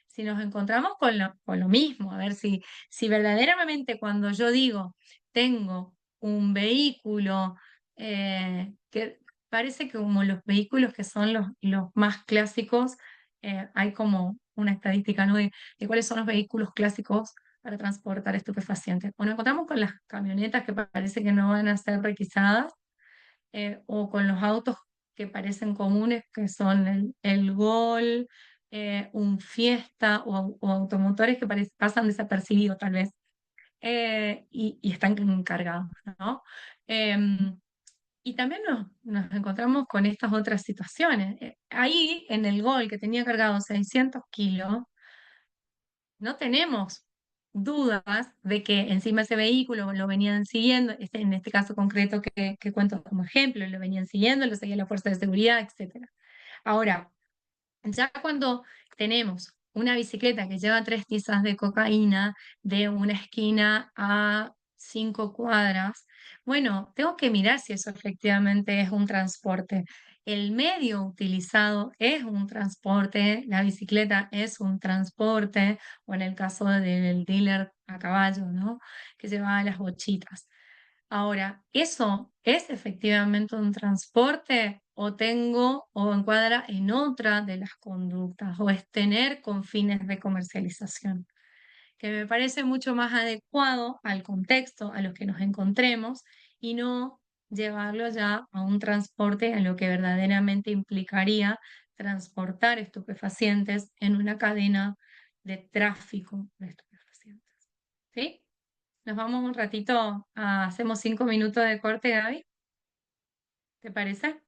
Speaker 1: si nos encontramos con lo mismo, a ver si verdaderamente cuando yo digo tengo un vehículo que parece que como los vehículos que son los más clásicos, hay como una estadística, ¿no? de cuáles son los vehículos clásicos para transportar estupefacientes. O nos encontramos con las camionetas que parece que no van a ser requisadas, o con los autos que parecen comunes, que son el Gol, un Fiesta o automotores que pasan desapercibidos tal vez, y están cargados, ¿no? Em, y también nos encontramos con estas otras situaciones. Ahí en el Gol, que tenía cargado 600 kilos, no tenemos dudas de que encima ese vehículo lo venían siguiendo, en este caso concreto que cuento como ejemplo, lo venían siguiendo, lo seguía la fuerza de seguridad, etc. Ahora, ya cuando tenemos una bicicleta que lleva 3 tizas de cocaína de una esquina a 5 cuadras, bueno, tengo que mirar si eso efectivamente es un transporte. El medio utilizado es un transporte, la bicicleta es un transporte, o en el caso del dealer a caballo, ¿no? Que llevaba las bochitas. Ahora, ¿eso es efectivamente un transporte o encuadra en otra de las conductas, o es tener con fines de comercialización? Que me parece mucho más adecuado al contexto a los que nos encontremos, y no llevarlo ya a un transporte a lo que verdaderamente implicaría transportar estupefacientes en una cadena de tráfico de estupefacientes. ¿Sí? Nos vamos un ratito, hacemos 5 minutos de corte, Gaby, ¿te parece?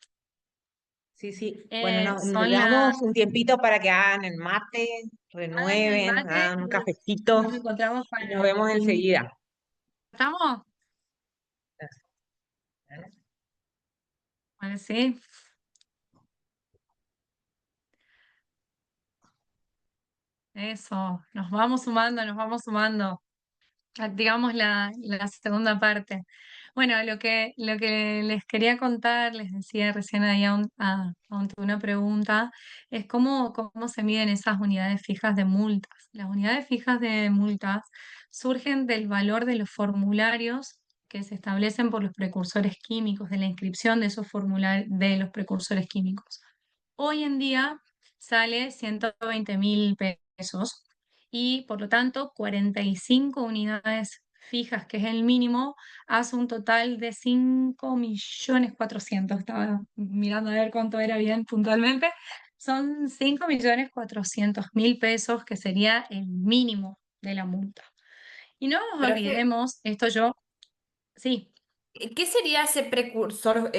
Speaker 2: Sí, sí. Bueno, nos
Speaker 1: Son las...
Speaker 2: damos un tiempito para que hagan el mate,
Speaker 1: Hagan el
Speaker 2: renueven,
Speaker 1: mate
Speaker 2: hagan un
Speaker 1: y
Speaker 2: cafecito
Speaker 1: nos encontramos
Speaker 2: y
Speaker 1: para...
Speaker 2: nos vemos enseguida.
Speaker 1: ¿Estamos? Bueno, sí. Eso, nos vamos sumando, nos vamos sumando. Digamos la segunda parte. Bueno, lo que les quería contar, les decía recién ahí ante una pregunta, es cómo se miden esas unidades fijas de multas. Las unidades fijas de multas surgen del valor de los formularios que se establecen por los precursores químicos, de la inscripción de esos formularios de los precursores químicos. Hoy en día sale 120.000 pesos, y por lo tanto 45 unidades fijas, que es el mínimo, hace un total de 5.400.000. Estaba mirando a ver cuánto era bien puntualmente. Son 5.400.000 pesos, que sería el mínimo de la multa. Y no nos
Speaker 5: Profe,
Speaker 1: olvidemos, esto yo, sí,
Speaker 5: ¿qué sería ese precursor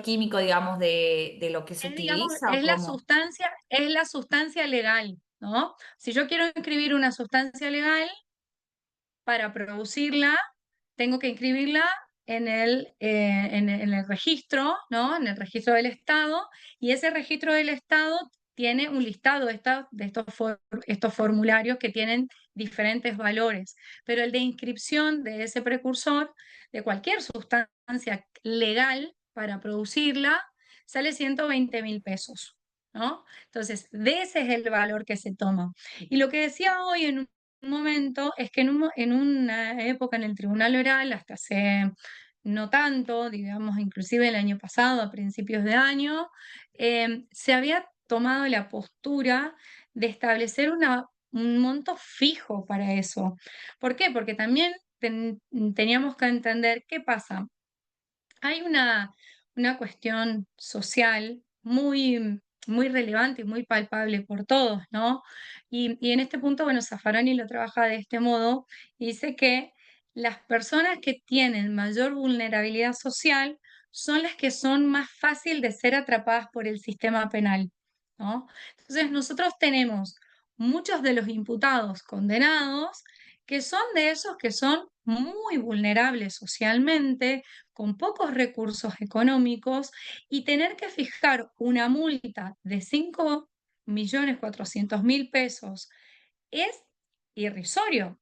Speaker 5: químico, digamos, de lo que se
Speaker 1: digamos,
Speaker 5: utiliza o cómo?
Speaker 1: es la sustancia legal, ¿no? Si yo quiero inscribir una sustancia legal, para producirla, tengo que inscribirla en el registro, ¿no? En el registro del Estado, y ese registro del Estado tiene un listado de estos formularios que tienen diferentes valores, pero el de inscripción de ese precursor, de cualquier sustancia legal para producirla, sale 120.000 pesos, ¿no? Entonces, de ese es el valor que se toma. Y lo que decía hoy en un momento es que en una época en el Tribunal Oral, hasta hace no tanto, digamos, inclusive el año pasado, a principios de año, se había tomado la postura de establecer un monto fijo para eso. ¿Por qué? Porque también teníamos que entender qué pasa. Hay una cuestión social muy relevante y muy palpable por todos, ¿no? Y en este punto, bueno, Zaffaroni lo trabaja de este modo y dice que las personas que tienen mayor vulnerabilidad social son las que son más fácil de ser atrapadas por el sistema penal, ¿no? Entonces, nosotros tenemos muchos de los imputados condenados que son de esos que son muy vulnerables socialmente, con pocos recursos económicos, y tener que fijar una multa de 5.400.000 pesos es irrisorio,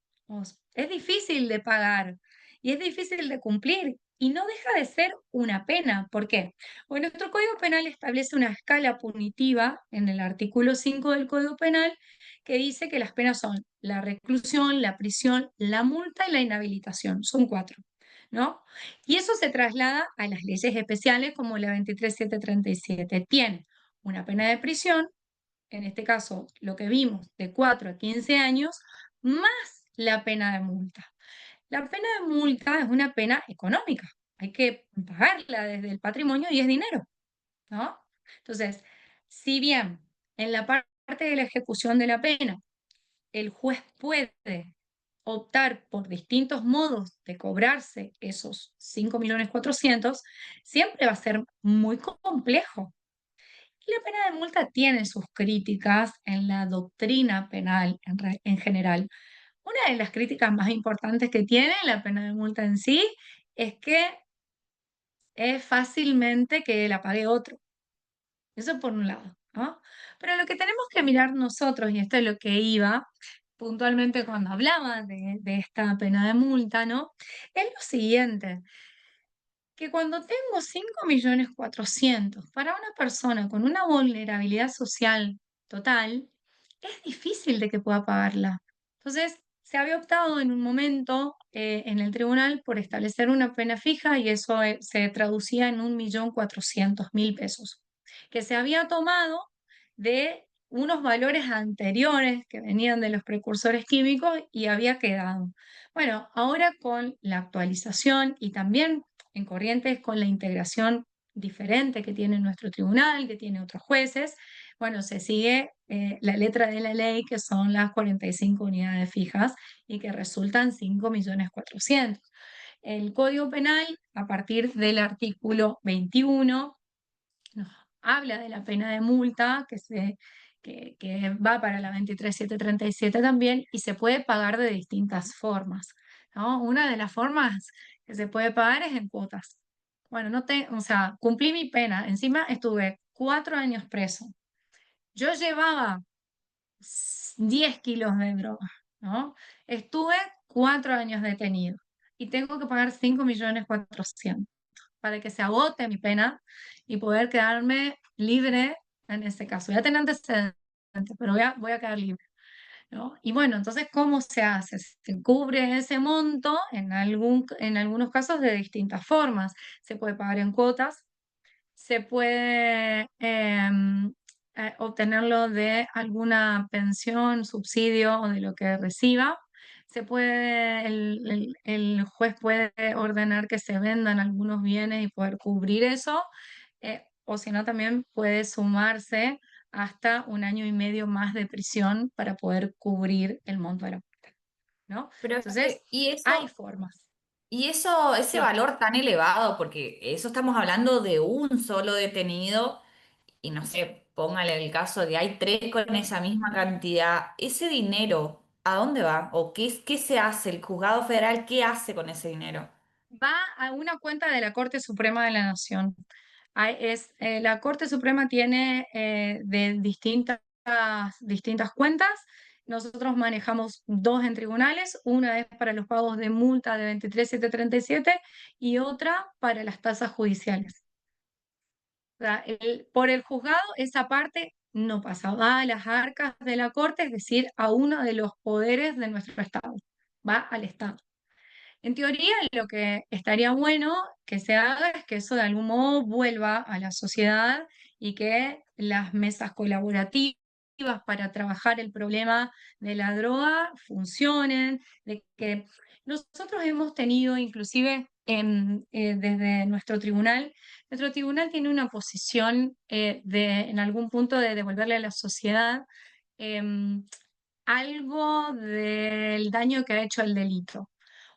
Speaker 1: es difícil de pagar y es difícil de cumplir. Y no deja de ser una pena. ¿Por qué? Porque nuestro Código Penal establece una escala punitiva en el artículo 5 del Código Penal que dice que las penas son la reclusión, la prisión, la multa y la inhabilitación. Son cuatro, ¿no? Y eso se traslada a las leyes especiales como la 23.737. Tiene una pena de prisión, en este caso lo que vimos, de 4 a 15 años, más la pena de multa. La pena de multa es una pena económica, hay que pagarla desde el patrimonio y es dinero, ¿no? Entonces, si bien en la parte de la ejecución de la pena el juez puede optar por distintos modos de cobrarse esos 5.400.000, siempre va a ser muy complejo. Y la pena de multa tiene sus críticas en la doctrina penal en general. Una de las críticas más importantes que tiene la pena de multa en sí es que es fácilmente que la pague otro. Eso por un lado, ¿no? Pero lo que tenemos que mirar nosotros, y esto es lo que iba puntualmente cuando hablaba de esta pena de multa, ¿no? Es lo siguiente, que cuando tengo 5.400.000 para una persona con una vulnerabilidad social total, es difícil de que pueda pagarla. Entonces, se había optado en un momento en el tribunal por establecer una pena fija y eso se traducía en 1.400.000 pesos, que se había tomado de unos valores anteriores que venían de los precursores químicos y había quedado. Bueno, ahora con la actualización y también en Corrientes con la integración diferente que tiene nuestro tribunal, que tiene otros jueces, bueno, se sigue la letra de la ley, que son las 45 unidades fijas y que resultan 5.400.000. El Código Penal, a partir del artículo 21, nos habla de la pena de multa que va para la 23.737 también y se puede pagar de distintas formas, ¿no? Una de las formas que se puede pagar es en cuotas. Bueno, o sea, cumplí mi pena. Encima estuve 4 años preso. Yo llevaba 10 kilos de droga, ¿no? Estuve 4 años detenido y tengo que pagar 5.400.000 para que se agote mi pena y poder quedarme libre en ese caso. Voy a tener antecedentes, pero voy a quedar libre, ¿no? Y bueno, entonces, ¿cómo se hace? Se cubre ese monto en algunos casos de distintas formas. Se puede pagar en cuotas, se puede obtenerlo de alguna pensión, subsidio o de lo que reciba. El juez puede ordenar que se vendan algunos bienes y poder cubrir eso, o si no, también puede sumarse hasta 1 año y medio más de prisión para poder cubrir el monto de la multa, ¿no?
Speaker 5: Pero,
Speaker 1: Entonces,
Speaker 5: y
Speaker 1: hay
Speaker 5: eso,
Speaker 1: formas.
Speaker 5: y eso, ese
Speaker 1: Sí.
Speaker 5: valor tan elevado, porque eso estamos hablando de un solo detenido, y no sé, póngale el caso de hay tres con esa misma cantidad, ese dinero, ¿a dónde va? ¿O qué se hace? ¿El juzgado federal qué hace con ese dinero?
Speaker 1: va a una cuenta de la Corte Suprema de la Nación. La Corte Suprema tiene de distintas cuentas. Nosotros manejamos dos en tribunales, una es para los pagos de multa de 23.737 y otra para las tasas judiciales. O sea, por el juzgado esa parte no pasa, va a las arcas de la Corte, es decir, a uno de los poderes de nuestro Estado, va al Estado. En teoría, lo que estaría bueno que se haga es que eso de algún modo vuelva a la sociedad y que las mesas colaborativas para trabajar el problema de la droga funcionen, de que nosotros hemos tenido inclusive desde nuestro tribunal tiene una posición en algún punto de devolverle a la sociedad em, algo del daño que ha hecho el delito.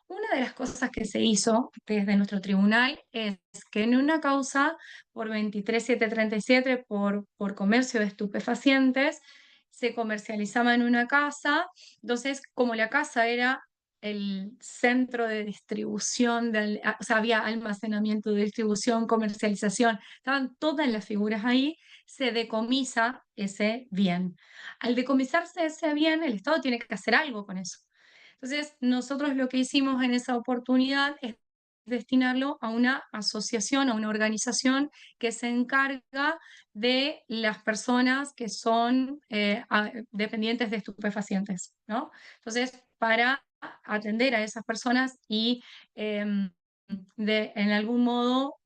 Speaker 1: Una de las cosas que se hizo desde nuestro tribunal es que en una causa por 23.737 por comercio de estupefacientes se comercializaba en una casa, entonces como la casa era el centro de distribución, o sea, había almacenamiento, distribución, comercialización, estaban todas las figuras ahí, se decomisa ese bien. Al decomisarse ese bien, el Estado tiene que hacer algo con eso. Entonces, nosotros lo que hicimos en esa oportunidad es destinarlo a una asociación, a una organización que se encarga de las personas que son dependientes de estupefacientes, ¿no? Entonces, para atender a esas personas y en algún modo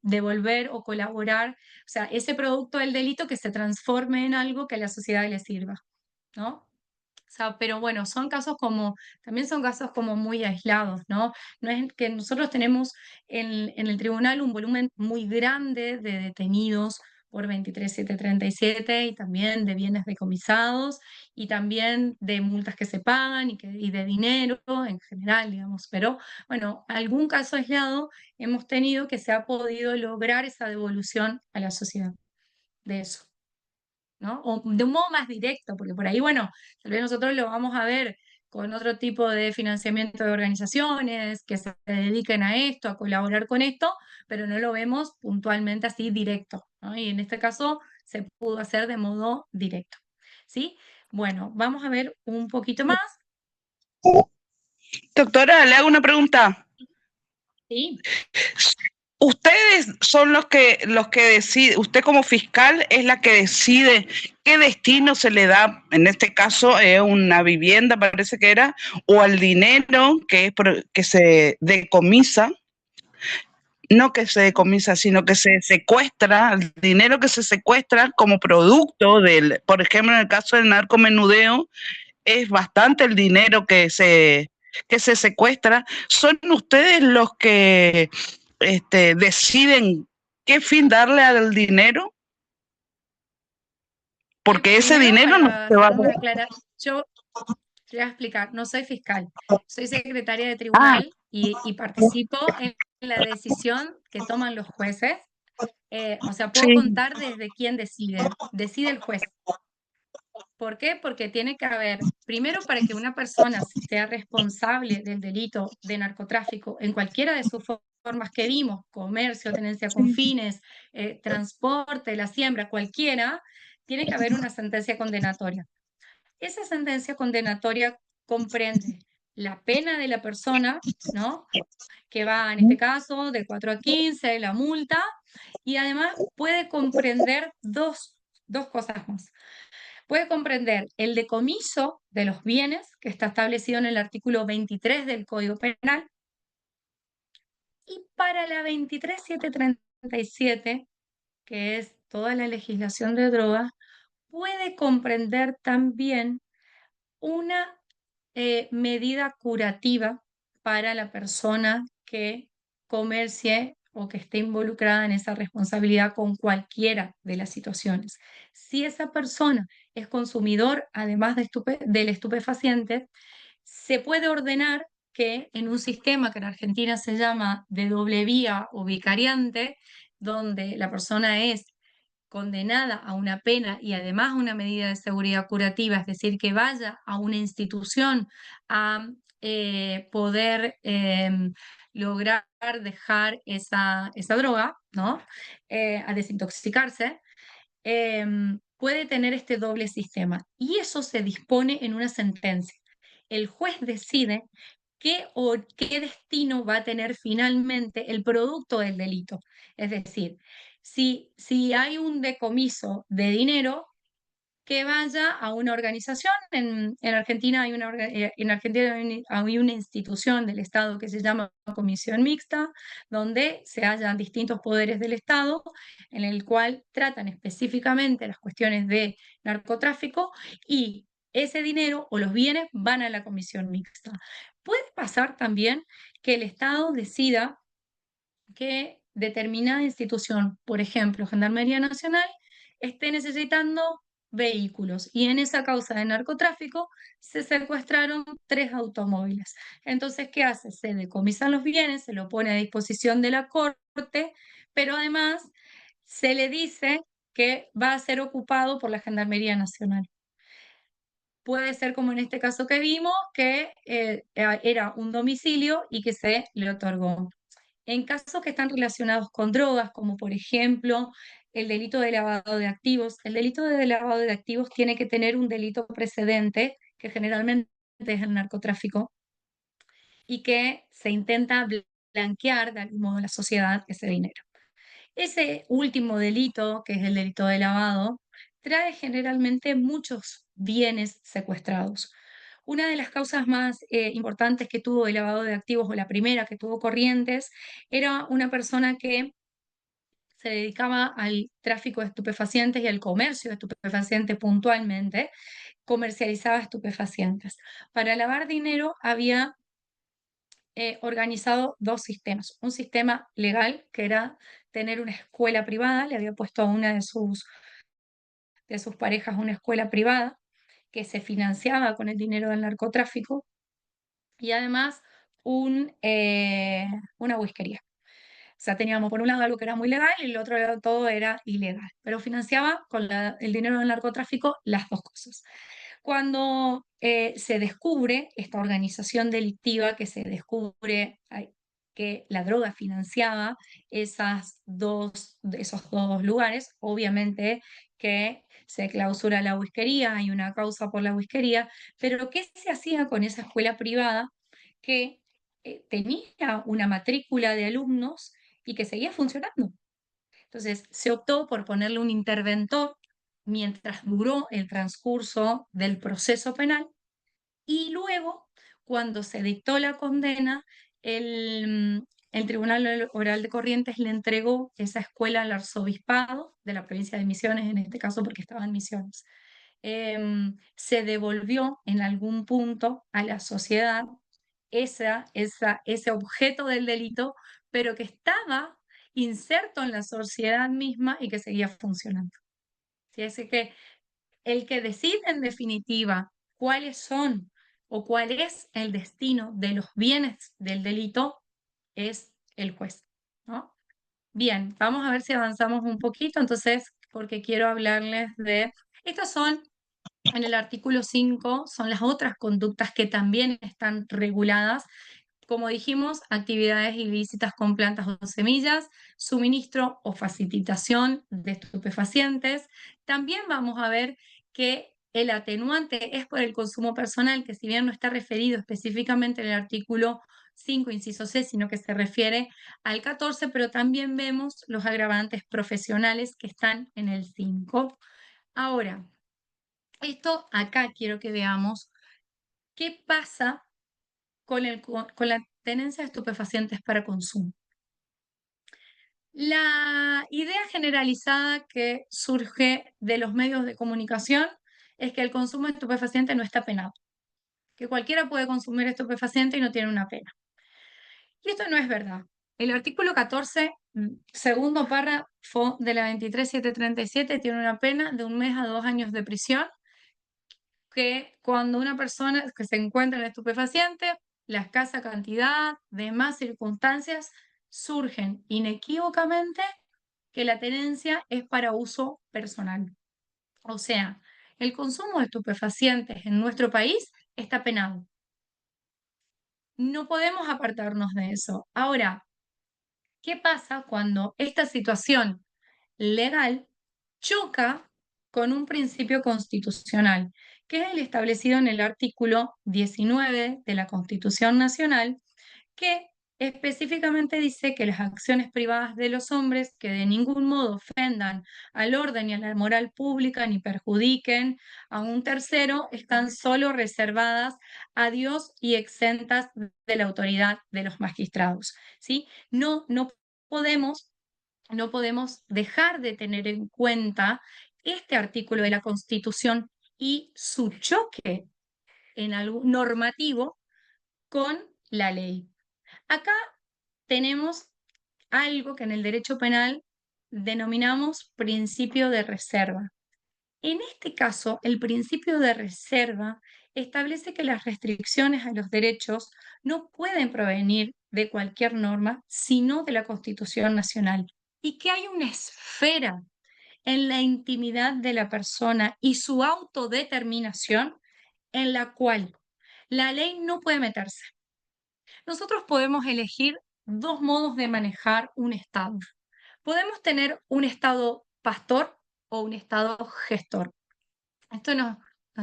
Speaker 1: devolver o colaborar, o sea, ese producto del delito que se transforme en algo que a la sociedad le sirva, ¿no? O sea, pero bueno, también son casos como muy aislados, ¿no? No es que nosotros tenemos en el tribunal un volumen muy grande de detenidos por 23.737 y también de bienes decomisados y también de multas que se pagan y de dinero en general, digamos. Pero bueno, algún caso aislado hemos tenido que se ha podido lograr esa devolución a la sociedad de eso. ¿No? O de un modo más directo, porque por ahí, bueno, tal vez nosotros lo vamos a ver con otro tipo de financiamiento de organizaciones que se dediquen a esto, a colaborar con esto, pero no lo vemos puntualmente así directo, ¿no? Y en este caso se pudo hacer de modo directo, ¿sí? Bueno, vamos a ver un poquito más,
Speaker 6: Doctora, le hago una pregunta.
Speaker 1: ¿sí?
Speaker 6: Ustedes son los que deciden, usted como fiscal es la que decide qué destino se le da, en este caso una vivienda, parece que era, o al dinero que se decomisa, no que se decomisa, sino que se secuestra, el dinero que se secuestra como producto por ejemplo, en el caso del narcomenudeo, es bastante el dinero que se secuestra. ¿Son ustedes los que deciden qué fin darle al dinero? Porque ese
Speaker 1: Primero,
Speaker 6: dinero no
Speaker 1: para
Speaker 6: se va
Speaker 1: hacer
Speaker 6: a...
Speaker 1: una aclaración, yo te voy a explicar, no soy fiscal, soy secretaria de
Speaker 6: Ah,
Speaker 1: tribunal y participo en la decisión que toman los jueces. O sea, puedo
Speaker 6: sí,
Speaker 1: contar desde quién decide el juez. ¿Por qué? Porque tiene que haber, primero, para que una persona sea responsable del delito de narcotráfico en cualquiera de sus formas que vimos, comercio, tenencia con fines, transporte, la siembra, cualquiera, tiene que haber una sentencia condenatoria. Esa sentencia condenatoria comprende la pena de la persona, ¿no? Que va en este caso de 4 a 15, la multa, y además puede comprender dos cosas más. Puede comprender el decomiso de los bienes, que está establecido en el artículo 23 del Código Penal, y para la 23.737, que es toda la legislación de drogas, puede comprender también una medida curativa para la persona que comercie o que esté involucrada en esa responsabilidad con cualquiera de las situaciones. Si esa persona es consumidor, además del estupefaciente, se puede ordenar que en un sistema que en Argentina se llama de doble vía o vicariante, donde la persona es condenada a una pena y además una medida de seguridad curativa, es decir, que vaya a una institución a poder lograr dejar esa droga, ¿no? A desintoxicarse, puede tener este doble sistema. Y eso se dispone en una sentencia. El juez decide qué destino va a tener finalmente el producto del delito. Es decir, si hay un decomiso de dinero, que vaya a una organización. En Argentina en Argentina hay una institución del Estado que se llama Comisión Mixta, donde se hallan distintos poderes del Estado, en el cual tratan específicamente las cuestiones de narcotráfico, y ese dinero o los bienes van a la Comisión Mixta. Puede pasar también que el Estado decida que determinada institución, por ejemplo, Gendarmería Nacional, esté necesitando vehículos, y en esa causa de narcotráfico se secuestraron 3 automóviles. Entonces, ¿qué hace? Se decomisan los bienes, se lo pone a disposición de la corte, pero además se le dice que va a ser ocupado por la Gendarmería Nacional. Puede ser como en este caso que vimos, que era un domicilio y que se le otorgó. En casos que están relacionados con drogas, como por ejemplo el delito de lavado de activos, el delito de lavado de activos tiene que tener un delito precedente, que generalmente es el narcotráfico, y que se intenta blanquear de algún modo en la sociedad ese dinero. Ese último delito, que es el delito de lavado, trae generalmente muchos bienes secuestrados. Una de las causas más importantes que tuvo de lavado de activos, o la primera que tuvo Corrientes, era una persona que se dedicaba al tráfico de estupefacientes y al comercio de estupefacientes puntualmente, comercializaba estupefacientes. Para lavar dinero había organizado 2 sistemas. Un sistema legal, que era tener una escuela privada, le había puesto a una de sus parejas una escuela privada que se financiaba con el dinero del narcotráfico, y además una whiskería. O sea, teníamos por un lado algo que era muy legal y el otro lado todo era ilegal, pero financiaba con el dinero del narcotráfico las 2 cosas. Cuando se descubre esta organización delictiva, que se descubre que la droga financiaba esos dos lugares, obviamente que se clausura la whiskería, hay una causa por la whiskería, pero ¿qué se hacía con esa escuela privada que tenía una matrícula de alumnos y que seguía funcionando? Entonces, se optó por ponerle un interventor mientras duró el transcurso del proceso penal, y luego, cuando se dictó la condena, el Tribunal Oral de Corrientes le entregó esa escuela al arzobispado de la provincia de Misiones, en este caso porque estaba en Misiones. Se devolvió en algún punto a la sociedad ese objeto del delito, pero que estaba inserto en la sociedad misma y que seguía funcionando. ¿Sí? Así que el que decide en definitiva cuáles son o cuál es el destino de los bienes del delito es el juez, ¿no? Bien, vamos a ver si avanzamos un poquito, entonces, porque quiero hablarles de... Estos son, en el artículo 5, son las otras conductas que también están reguladas. Como dijimos, actividades ilícitas con plantas o semillas, suministro o facilitación de estupefacientes. También vamos a ver que el atenuante es por el consumo personal, que si bien no está referido específicamente en el artículo 5, inciso C, sino que se refiere al 14, pero también vemos los agravantes profesionales que están en el 5. Ahora, esto acá quiero que veamos qué pasa con la tenencia de estupefacientes para consumo. La idea generalizada que surge de los medios de comunicación es que el consumo de estupefacientes no está penado, que cualquiera puede consumir estupefaciente y no tiene una pena. Y esto no es verdad. El artículo 14, segundo párrafo de la 23737, tiene una pena de 1 mes a 2 años de prisión, que cuando una persona que se encuentra en estupefaciente, la escasa cantidad, demás circunstancias, surgen inequívocamente que la tenencia es para uso personal. O sea, el consumo de estupefacientes en nuestro país está penado. No podemos apartarnos de eso. Ahora, ¿qué pasa cuando esta situación legal choca con un principio constitucional, que es el establecido en el artículo 19 de la Constitución Nacional, que específicamente dice que las acciones privadas de los hombres que de ningún modo ofendan al orden y a la moral pública ni perjudiquen a un tercero están solo reservadas a Dios y exentas de la autoridad de los magistrados, ¿sí? No podemos no podemos dejar de tener en cuenta este artículo de la Constitución y su choque en algo normativo con la ley. Acá tenemos algo que en el derecho penal denominamos principio de reserva. En este caso, el principio de reserva establece que las restricciones a los derechos no pueden provenir de cualquier norma, sino de la Constitución Nacional, y que hay una esfera en la intimidad de la persona y su autodeterminación en la cual la ley no puede meterse. Nosotros podemos elegir dos modos de manejar un Estado. Podemos tener un Estado pastor o un Estado gestor. Esto nos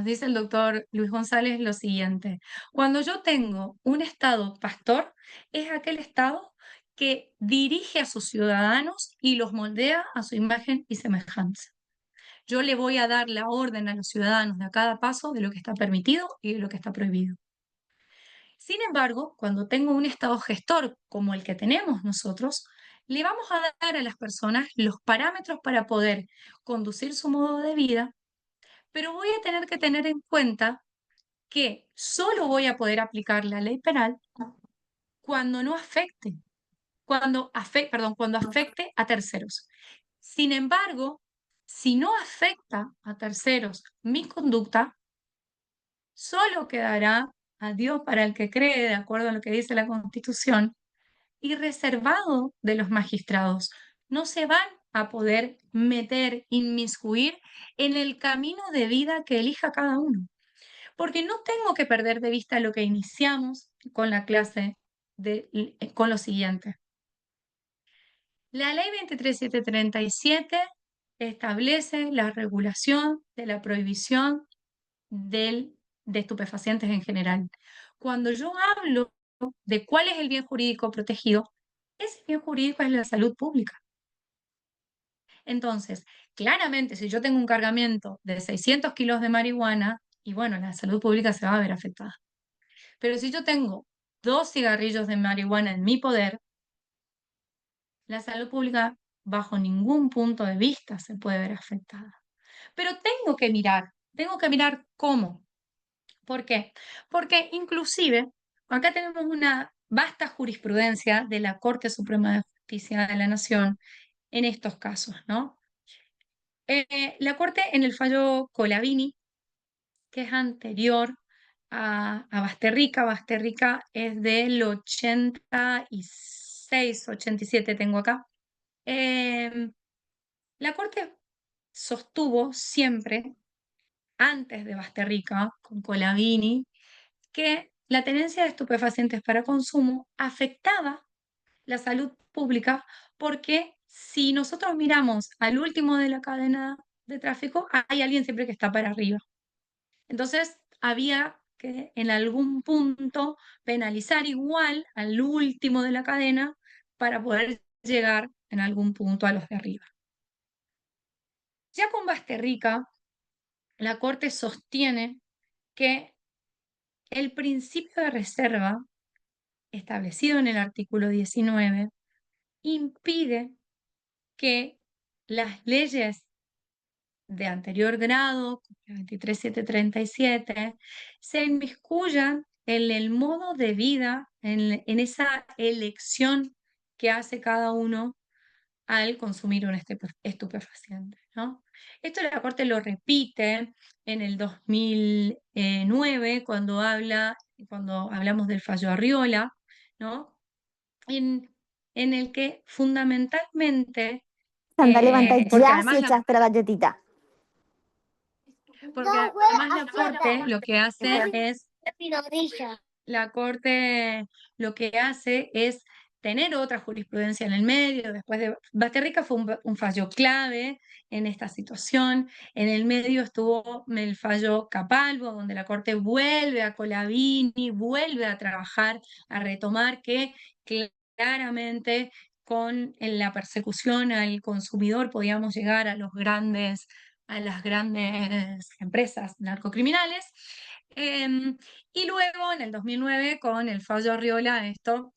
Speaker 1: dice el doctor Luis González lo siguiente: cuando yo tengo un Estado pastor, es aquel Estado que dirige a sus ciudadanos y los moldea a su imagen y semejanza. Yo le voy a dar la orden a los ciudadanos de a cada paso de lo que está permitido y de lo que está prohibido. Sin embargo, cuando tengo un Estado gestor como el que tenemos nosotros, le vamos a dar a las personas los parámetros para poder conducir su modo de vida, pero voy a tener que tener en cuenta que solo voy a poder aplicar la ley penal cuando no afecte, cuando afecte a terceros. Sin embargo, si no afecta a terceros mi conducta, solo quedará a Dios para el que cree, de acuerdo a lo que dice la Constitución, y reservado de los magistrados. No se van a poder meter, inmiscuir en el camino de vida que elija cada uno. Porque no tengo que perder de vista lo que iniciamos con la clase con lo siguiente. La ley 23737 establece la regulación de la prohibición de estupefacientes en general. Cuando yo hablo de cuál es el bien jurídico protegido, ese bien jurídico es la salud pública. Entonces, claramente, si yo tengo un cargamento de 600 kilos de marihuana, y bueno, la salud pública se va a ver afectada. Pero si yo tengo 2 cigarrillos de marihuana en mi poder, la salud pública bajo ningún punto de vista se puede ver afectada. Pero tengo que mirar cómo. ¿Por qué? Porque inclusive acá tenemos una vasta jurisprudencia de la Corte Suprema de Justicia de la Nación en estos casos, ¿no? La Corte en el fallo Colavini, que es anterior a Basterrica. Basterrica es del 86, 87 tengo acá. La Corte sostuvo siempre, antes de Basterrica, con Colavini, que la tenencia de estupefacientes para consumo afectaba la salud pública porque si nosotros miramos al último de la cadena de tráfico, hay alguien siempre que está para arriba. Entonces, había que en algún punto penalizar igual al último de la cadena para poder llegar en algún punto a los de arriba. Ya con Basterrica, la Corte sostiene que el principio de reserva establecido en el artículo 19 impide que las leyes de anterior grado, 23737, se inmiscuyan en el modo de vida, en esa elección que hace cada uno al consumir un estupefaciente, ¿no? Esto la Corte lo repite en el 2009 cuando hablamos del fallo Arriola, ¿no? En el que fundamentalmente,
Speaker 4: Anda, levanta
Speaker 1: porque
Speaker 4: ya
Speaker 1: además
Speaker 4: y echaste la galletita.
Speaker 1: porque además la Corte lo que hace es la Corte lo que hace es tener otra jurisprudencia en el medio. Después de Basterrica fue un fallo clave en esta situación. En el medio estuvo el fallo Capalvo, donde la Corte vuelve a Colavini, vuelve a trabajar, a retomar que claramente en la persecución al consumidor podíamos llegar a las grandes empresas narcocriminales. Y luego, en el 2009, con el fallo Arriola, esto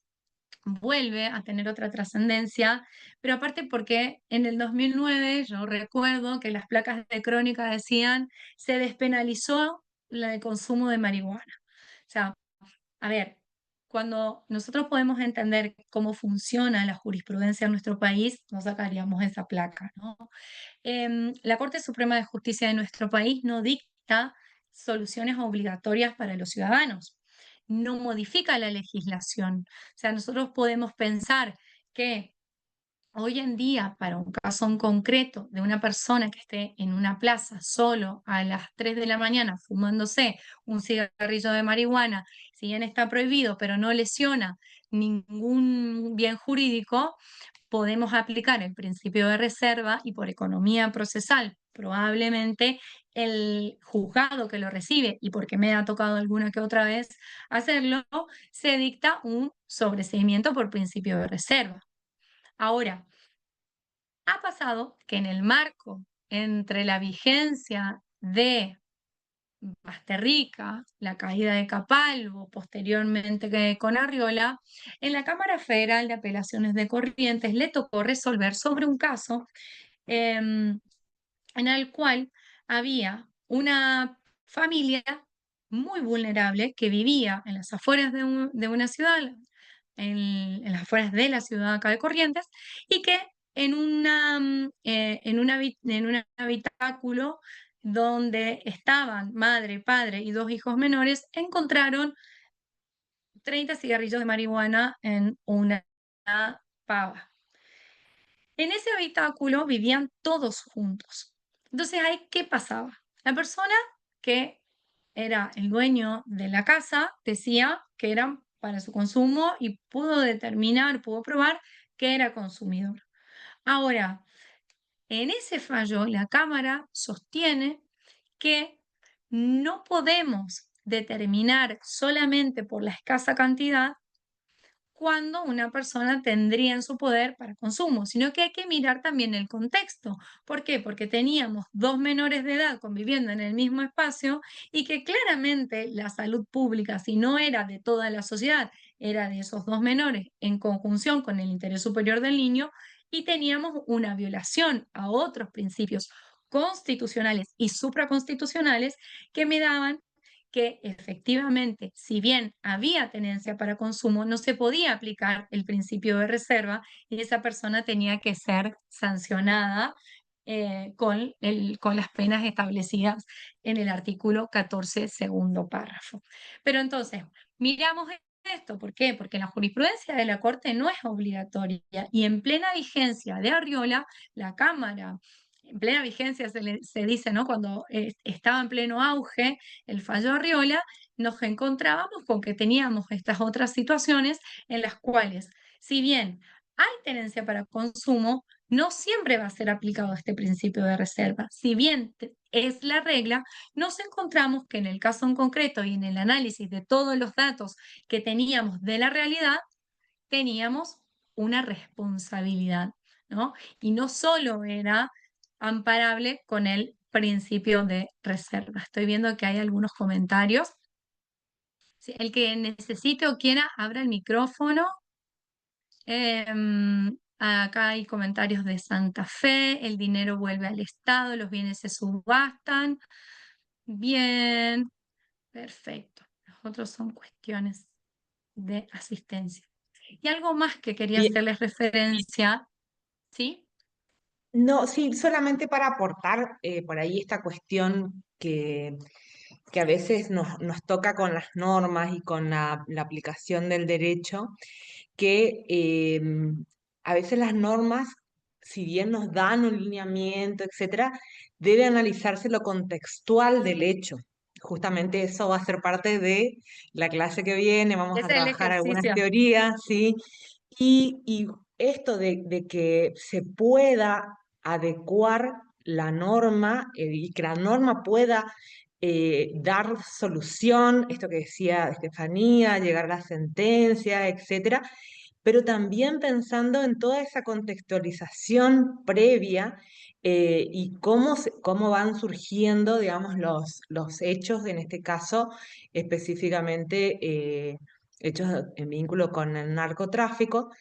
Speaker 1: vuelve a tener otra trascendencia, pero aparte porque en el 2009 yo recuerdo que las placas de crónica decían se despenalizó el consumo de marihuana. O sea, a ver, cuando nosotros podemos entender cómo funciona la jurisprudencia en nuestro país, no sacaríamos esa placa, ¿no? La Corte Suprema de Justicia de nuestro país no dicta soluciones obligatorias para los ciudadanos, no modifica la legislación. O sea, nosotros podemos pensar que hoy en día, para un caso en concreto de una persona que esté en una plaza solo a las 3 de la mañana fumándose un cigarrillo de marihuana, si bien está prohibido, pero no lesiona ningún bien jurídico, podemos aplicar el principio de reserva y por economía procesal, probablemente el juzgado que lo recibe, y porque me ha tocado alguna que otra vez hacerlo, se dicta un sobreseimiento por principio de reserva. Ahora, ha pasado que en el marco entre la vigencia de Basterrica, la caída de Capalvo, posteriormente con Arriola, en la Cámara Federal de Apelaciones de Corrientes le tocó resolver sobre un caso en el cual había una familia muy vulnerable que vivía en las afueras de una ciudad, en las afueras de la ciudad acá de Corrientes, y que en un habitáculo donde estaban madre, padre y dos hijos menores, encontraron 30 cigarrillos de marihuana en una pava. En ese habitáculo vivían todos juntos. Entonces, ahí, ¿qué pasaba? La persona que era el dueño de la casa decía que eran para su consumo y pudo determinar, pudo probar que era consumidor. Ahora, en ese fallo, la Cámara sostiene que no podemos determinar solamente por la escasa cantidad cuando una persona tendría en su poder para consumo, sino que hay que mirar también el contexto. ¿Por qué? Porque teníamos dos menores de edad conviviendo en el mismo espacio y que claramente la salud pública, si no era de toda la sociedad, era de esos dos menores en conjunción con el interés superior del niño, y teníamos una violación a otros principios constitucionales y supraconstitucionales que me daban que efectivamente, si bien había tenencia para consumo, no se podía aplicar el principio de reserva y esa persona tenía que ser sancionada con las penas establecidas en el artículo 14, segundo párrafo. Pero entonces, miramos esto, ¿por qué? Porque la jurisprudencia de la Corte no es obligatoria y en plena vigencia de Arriola, la Cámara, en plena vigencia se dice, ¿no? Cuando estaba en pleno auge el fallo Arriola, nos encontrábamos con que teníamos estas otras situaciones en las cuales, si bien hay tenencia para consumo, no siempre va a ser aplicado este principio de reserva. Si bien es la regla, nos encontramos que en el caso en concreto y en el análisis de todos los datos que teníamos de la realidad, teníamos una responsabilidad, ¿no? Y no solo era amparable con el principio de reserva. Estoy viendo que hay algunos comentarios. Sí, el que necesite o quiera, abra el micrófono. Acá hay comentarios de Santa Fe, el dinero vuelve al Estado, los bienes se subastan. Bien, perfecto. Los otros son cuestiones de asistencia. Y algo más que quería
Speaker 2: Bien.
Speaker 1: hacerles referencia, ¿sí?
Speaker 2: No, sí, solamente para aportar por ahí esta cuestión que a veces nos toca con las normas y con la aplicación del derecho, que a veces las normas, si bien nos dan un lineamiento, etcétera, debe analizarse lo contextual del hecho. justamente eso va a ser parte de la clase que viene, vamos a
Speaker 1: Ese es el
Speaker 2: trabajar algunas
Speaker 1: ejercicio.
Speaker 2: teorías, ¿sí? Y esto de que se pueda adecuar la norma y que la norma pueda dar solución, esto que decía Estefanía, llegar a la sentencia, etcétera, pero también pensando en toda esa contextualización previa y cómo van surgiendo, digamos, los hechos, en este caso específicamente hechos en vínculo con el narcotráfico,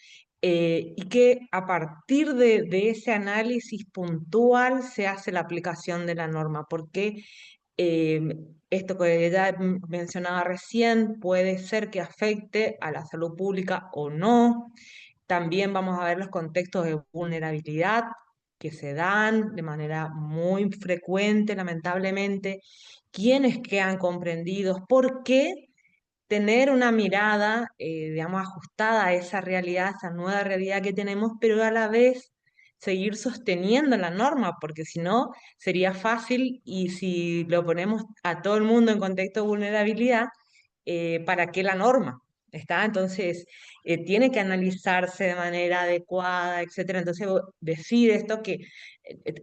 Speaker 2: y que a partir de ese análisis puntual se hace la aplicación de la norma, porque eh, esto que ya mencionaba recién puede ser que afecte a la salud pública o no. También vamos a ver los contextos de vulnerabilidad que se dan de manera muy frecuente, lamentablemente, quiénes quedan comprendidos, por qué tener una mirada, digamos, ajustada a esa realidad, esa nueva realidad que tenemos, pero a la vez seguir sosteniendo la norma, porque si no, sería fácil y si lo ponemos a todo el mundo en contexto de vulnerabilidad, ¿para qué la norma? ¿Está? Entonces, tiene que analizarse de manera adecuada, etcétera. Entonces, decir esto que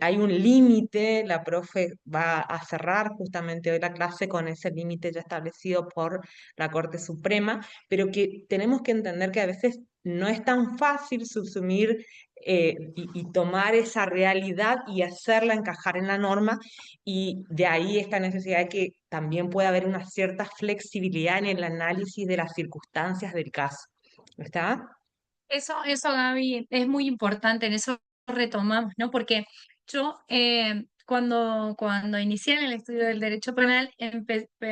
Speaker 2: hay un límite, la profe va a cerrar justamente hoy la clase con ese límite ya establecido por la Corte Suprema, pero que tenemos que entender que a veces no es tan fácil subsumir y tomar esa realidad y hacerla encajar en la norma, y de ahí esta necesidad de que también pueda haber una cierta flexibilidad en el análisis de las circunstancias del caso. ¿Está?
Speaker 1: Eso, Gaby, es muy importante, en eso retomamos, ¿no? Porque yo cuando inicié en el estudio del derecho penal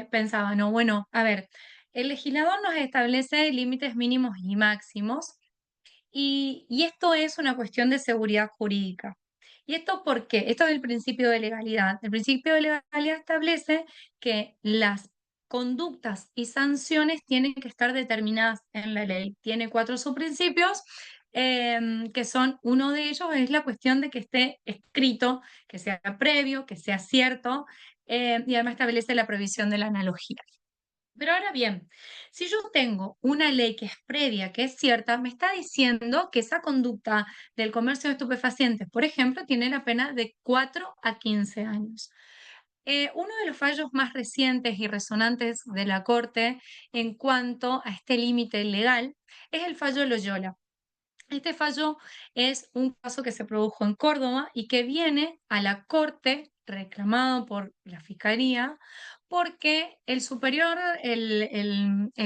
Speaker 1: pensaba, no, bueno, a ver, el legislador nos establece límites mínimos y máximos y esto es una cuestión de seguridad jurídica. ¿Y esto por qué? Esto es el principio de legalidad. El principio de legalidad establece que las conductas y sanciones tienen que estar determinadas en la ley. Tiene 4 subprincipios, que son, uno de ellos es la cuestión de que esté escrito, que sea previo, que sea cierto, y además establece la prohibición de la analogía. Pero ahora bien, si yo tengo una ley que es previa, que es cierta, me está diciendo que esa conducta del comercio de estupefacientes, por ejemplo, tiene la pena de 4 a 15 años. Uno de los fallos más recientes y resonantes de la Corte en cuanto a este límite legal es el fallo Loyola. Este fallo es un caso que se produjo en Córdoba y que viene a la Corte reclamado por la Fiscalía porque el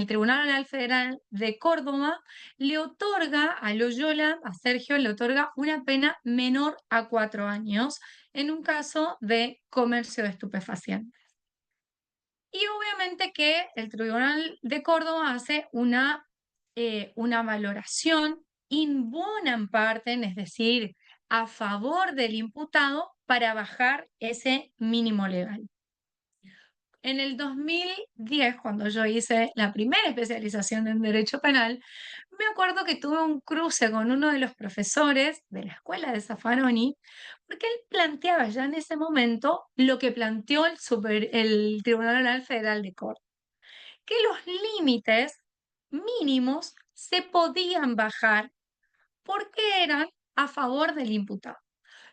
Speaker 1: Tribunal Oral Federal de Córdoba le otorga a Loyola, a Sergio, le otorga una pena menor a 4 años en un caso de comercio de estupefacientes. Y obviamente que el Tribunal de Córdoba hace una valoración in bonam partem, es decir, a favor del imputado para bajar ese mínimo legal. En el 2010, cuando yo hice la primera especialización en Derecho Penal, me acuerdo que tuve un cruce con uno de los profesores de la escuela de Zaffaroni, porque él planteaba ya en ese momento lo que planteó el Tribunal Oral Federal de Córdoba, que los límites mínimos se podían bajar porque eran a favor del imputado.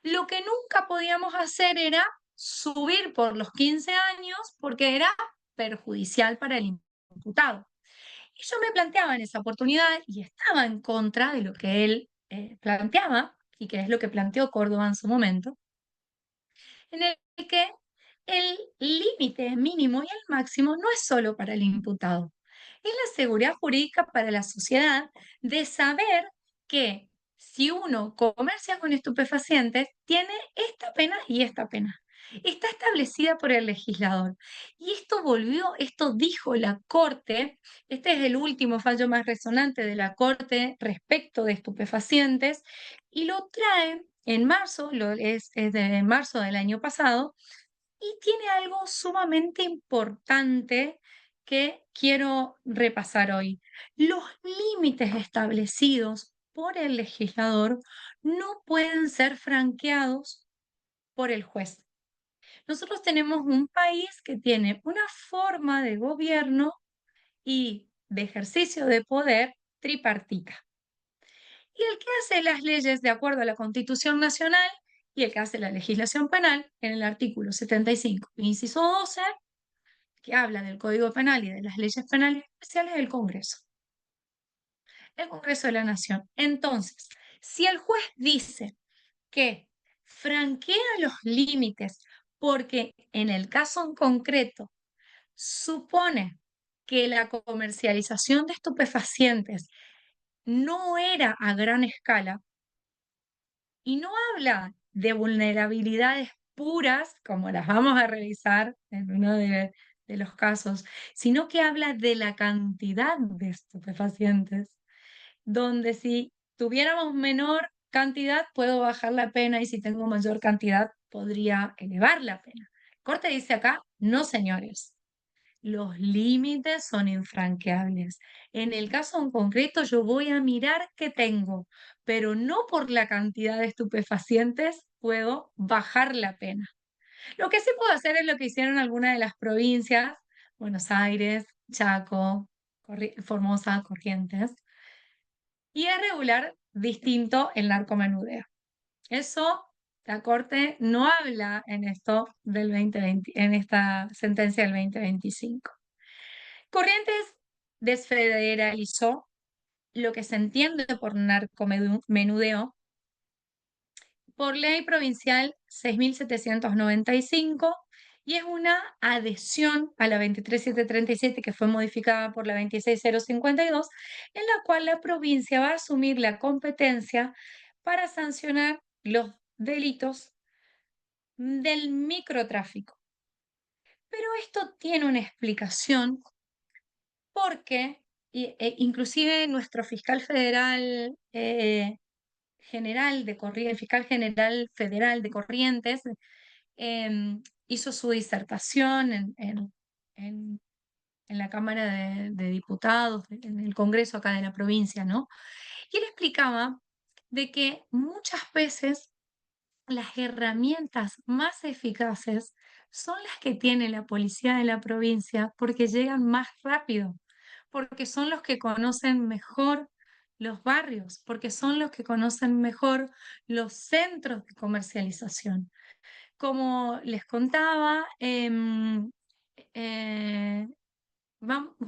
Speaker 1: Lo que nunca podíamos hacer era subir por los 15 años porque era perjudicial para el imputado. Y yo me planteaba en esa oportunidad y estaba en contra de lo que él planteaba, y que es lo que planteó Córdoba en su momento, en el que el límite mínimo y el máximo no es solo para el imputado, es la seguridad jurídica para la sociedad de saber que si uno comercia con estupefacientes, tiene esta pena y esta pena. Está establecida por el legislador. Y esto dijo la Corte, este es el último fallo más resonante de la Corte respecto de estupefacientes, y lo trae en marzo, es de marzo del año pasado, y tiene algo sumamente importante que quiero repasar hoy. Los límites establecidos por el legislador no pueden ser franqueados por el juez. Nosotros tenemos un país que tiene una forma de gobierno y de ejercicio de poder tripartita. Y el que hace las leyes de acuerdo a la Constitución Nacional y el que hace la legislación penal en el artículo 75, inciso 12, que habla del Código Penal y de las leyes penales especiales, es el Congreso de la Nación. Entonces, si el juez dice que franquea los límites porque en el caso en concreto supone que la comercialización de estupefacientes no era a gran escala y no habla de vulnerabilidades puras, como las vamos a revisar en uno de los casos, sino que habla de la cantidad de estupefacientes, donde si tuviéramos menor cantidad puedo bajar la pena y si tengo mayor cantidad podría elevar la pena. Corte dice acá, no señores, los límites son infranqueables. En el caso en concreto, yo voy a mirar qué tengo, pero no por la cantidad de estupefacientes puedo bajar la pena. Lo que sí puedo hacer es lo que hicieron algunas de las provincias, Buenos Aires, Chaco, Formosa, Corrientes, y es regular distinto el narcomenudeo. Eso la Corte no habla en esto del 2020, en esta sentencia del 2025. Corrientes desfederalizó lo que se entiende por narcomenudeo por ley provincial 6.795 y es una adhesión a la 23737 que fue modificada por la 26052, en la cual la provincia va a asumir la competencia para sancionar los delitos del microtráfico. Pero esto tiene una explicación porque inclusive nuestro fiscal federal general el fiscal general federal de Corrientes hizo su disertación en- en la Cámara de Diputados, en el Congreso acá de la provincia, ¿no? Y él explicaba de que muchas veces las herramientas más eficaces son las que tiene la policía de la provincia porque llegan más rápido, porque son los que conocen mejor los barrios, porque son los que conocen mejor los centros de comercialización. Como les contaba, eh,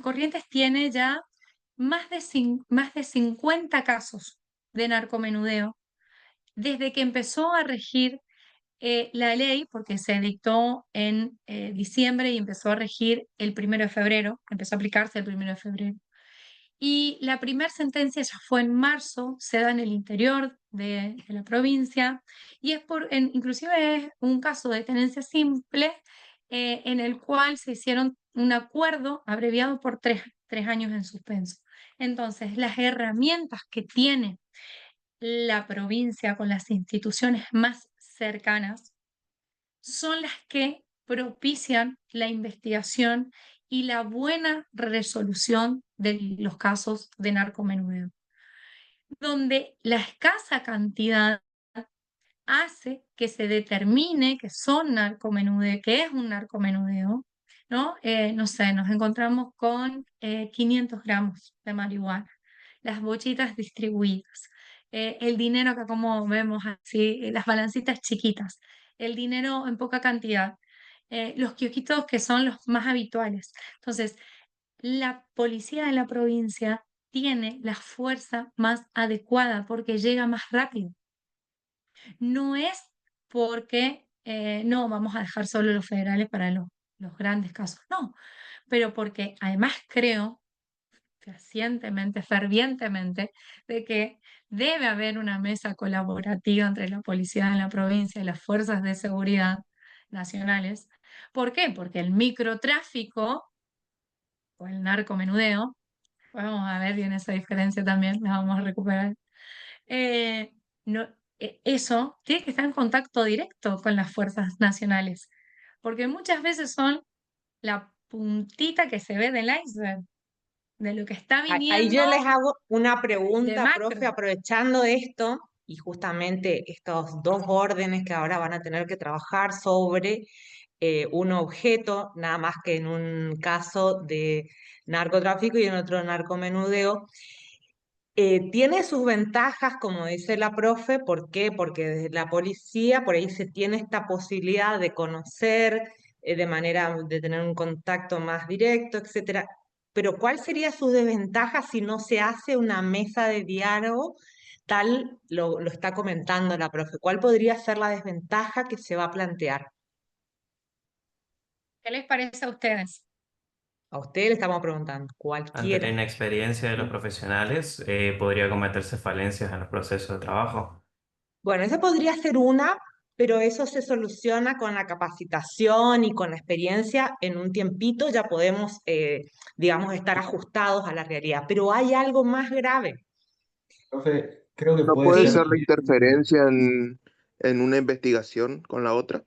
Speaker 1: Corrientes tiene ya más de 50 casos de narcomenudeo desde que empezó a regir la ley, porque se dictó en diciembre y empezó a regir el 1 de febrero, empezó a aplicarse el 1 de febrero. Y la primera sentencia ya fue en marzo, se da en el interior de la provincia, y inclusive es un caso de tenencia simple en el cual se hicieron un acuerdo abreviado por tres años en suspenso. Entonces, las herramientas que tiene la provincia con las instituciones más cercanas son las que propician la investigación y la buena resolución de los casos de narcomenudeo, donde la escasa cantidad hace que se determine que son narcomenudeo, que es un narcomenudeo, ¿no? No sé, nos encontramos con 500 gramos de marihuana, las bochitas distribuidas, el dinero acá como vemos así, las balancitas chiquitas, el dinero en poca cantidad, los kiosquitos que son los más habituales. Entonces, la policía de la provincia tiene la fuerza más adecuada porque llega más rápido. No es porque no vamos a dejar solo los federales para los grandes casos, no, pero porque además creo fehacientemente, fervientemente, de que debe haber una mesa colaborativa entre la policía de la provincia y las fuerzas de seguridad nacionales. ¿Por qué? Porque el microtráfico o el narcomenudeo, vamos a ver bien esa diferencia también, la vamos a recuperar. eh, no, Eso tiene que estar en contacto directo con las fuerzas nacionales, porque muchas veces son la puntita que se ve del iceberg, de lo que está
Speaker 2: Ahí yo
Speaker 1: viniendo
Speaker 2: les hago una
Speaker 1: de
Speaker 2: pregunta, profe,
Speaker 1: macro.
Speaker 2: aprovechando esto y justamente estos dos órdenes que ahora van a tener que trabajar sobre un objeto, nada más que en un caso de narcotráfico y en otro narcomenudeo. Tiene sus ventajas, como dice la profe. ¿Por qué? Porque desde la policía por ahí se tiene esta posibilidad de conocer de manera de tener un contacto más directo, etcétera. Pero ¿cuál sería su desventaja si no se hace una mesa de diálogo? Tal lo está comentando la profe. ¿Cuál podría ser la desventaja que se va a plantear?
Speaker 1: ¿Qué les parece a ustedes?
Speaker 2: A usted le estamos preguntando,
Speaker 7: Ante la
Speaker 2: cualquiera.
Speaker 7: inexperiencia de los profesionales, podría cometerse falencias en los procesos de trabajo.
Speaker 2: Bueno, esa podría ser una, pero eso se soluciona con la capacitación y con la experiencia. En un tiempito ya podemos, digamos, estar ajustados a la realidad. Pero hay algo más grave.
Speaker 8: Profe, creo que
Speaker 9: ¿No
Speaker 8: puede
Speaker 9: puede
Speaker 8: ser
Speaker 2: Sí,
Speaker 9: ser la interferencia en una investigación con la otra?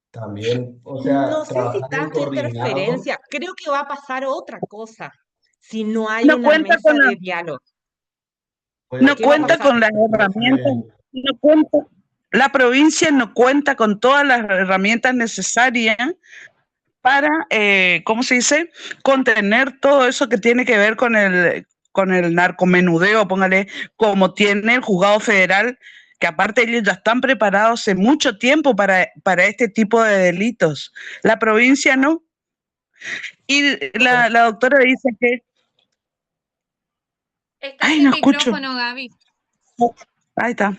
Speaker 8: también, o
Speaker 2: no
Speaker 8: sea,
Speaker 2: sé si
Speaker 8: trabajar en
Speaker 2: tanto
Speaker 8: coordinado
Speaker 2: interferencia. Creo que va a pasar otra cosa si no hay
Speaker 6: No
Speaker 2: una
Speaker 6: cuenta con
Speaker 2: mesa de diálogo.
Speaker 6: no
Speaker 8: puede,
Speaker 2: ¿Qué va a
Speaker 6: cuenta
Speaker 8: puede
Speaker 2: pasar?
Speaker 6: con las
Speaker 8: ser,
Speaker 6: herramientas,
Speaker 8: profe.
Speaker 6: no cuenta, la provincia no cuenta con todas las herramientas necesarias para, ¿cómo se dice? Contener todo eso que tiene que ver con el narcomenudeo, póngale, como tiene el juzgado federal, que aparte ellos ya están preparados hace mucho tiempo para este tipo de delitos. La provincia no. Y
Speaker 8: Profe,
Speaker 6: la doctora dice que,
Speaker 1: Está
Speaker 6: ay,
Speaker 1: sin
Speaker 6: no escucho.
Speaker 1: micrófono, Gaby.
Speaker 6: Ahí está.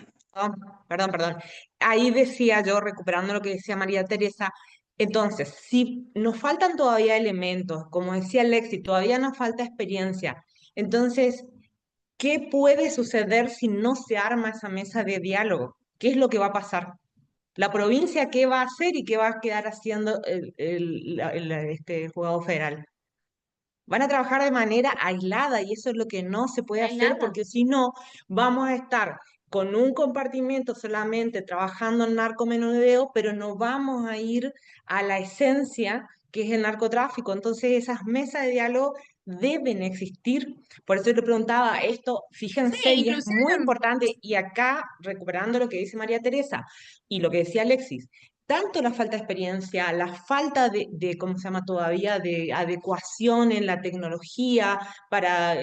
Speaker 2: Perdón. Ahí decía yo, recuperando lo que decía María Teresa, entonces, si nos faltan todavía elementos, como decía Lexi, todavía nos falta experiencia, entonces, ¿qué puede suceder si no se arma esa mesa de diálogo? ¿Qué es lo que va a pasar? ¿La provincia qué va a hacer y qué va a quedar haciendo este juzgado federal? Van a trabajar de manera aislada y eso es lo que no se puede hacer
Speaker 1: Aislada.
Speaker 2: porque si no, vamos a estar con un compartimento solamente trabajando en narcomenudeo, pero no vamos a ir a la esencia que es el narcotráfico. Entonces esas mesas de diálogo deben existir. Por eso le preguntaba esto,
Speaker 1: Sí,
Speaker 2: fíjense, y es
Speaker 1: inclusive,
Speaker 2: muy importante, y acá recuperando lo que dice María Teresa y lo que decía Alexis, tanto la falta de experiencia, la falta ¿cómo se llama todavía?, de adecuación en la tecnología para,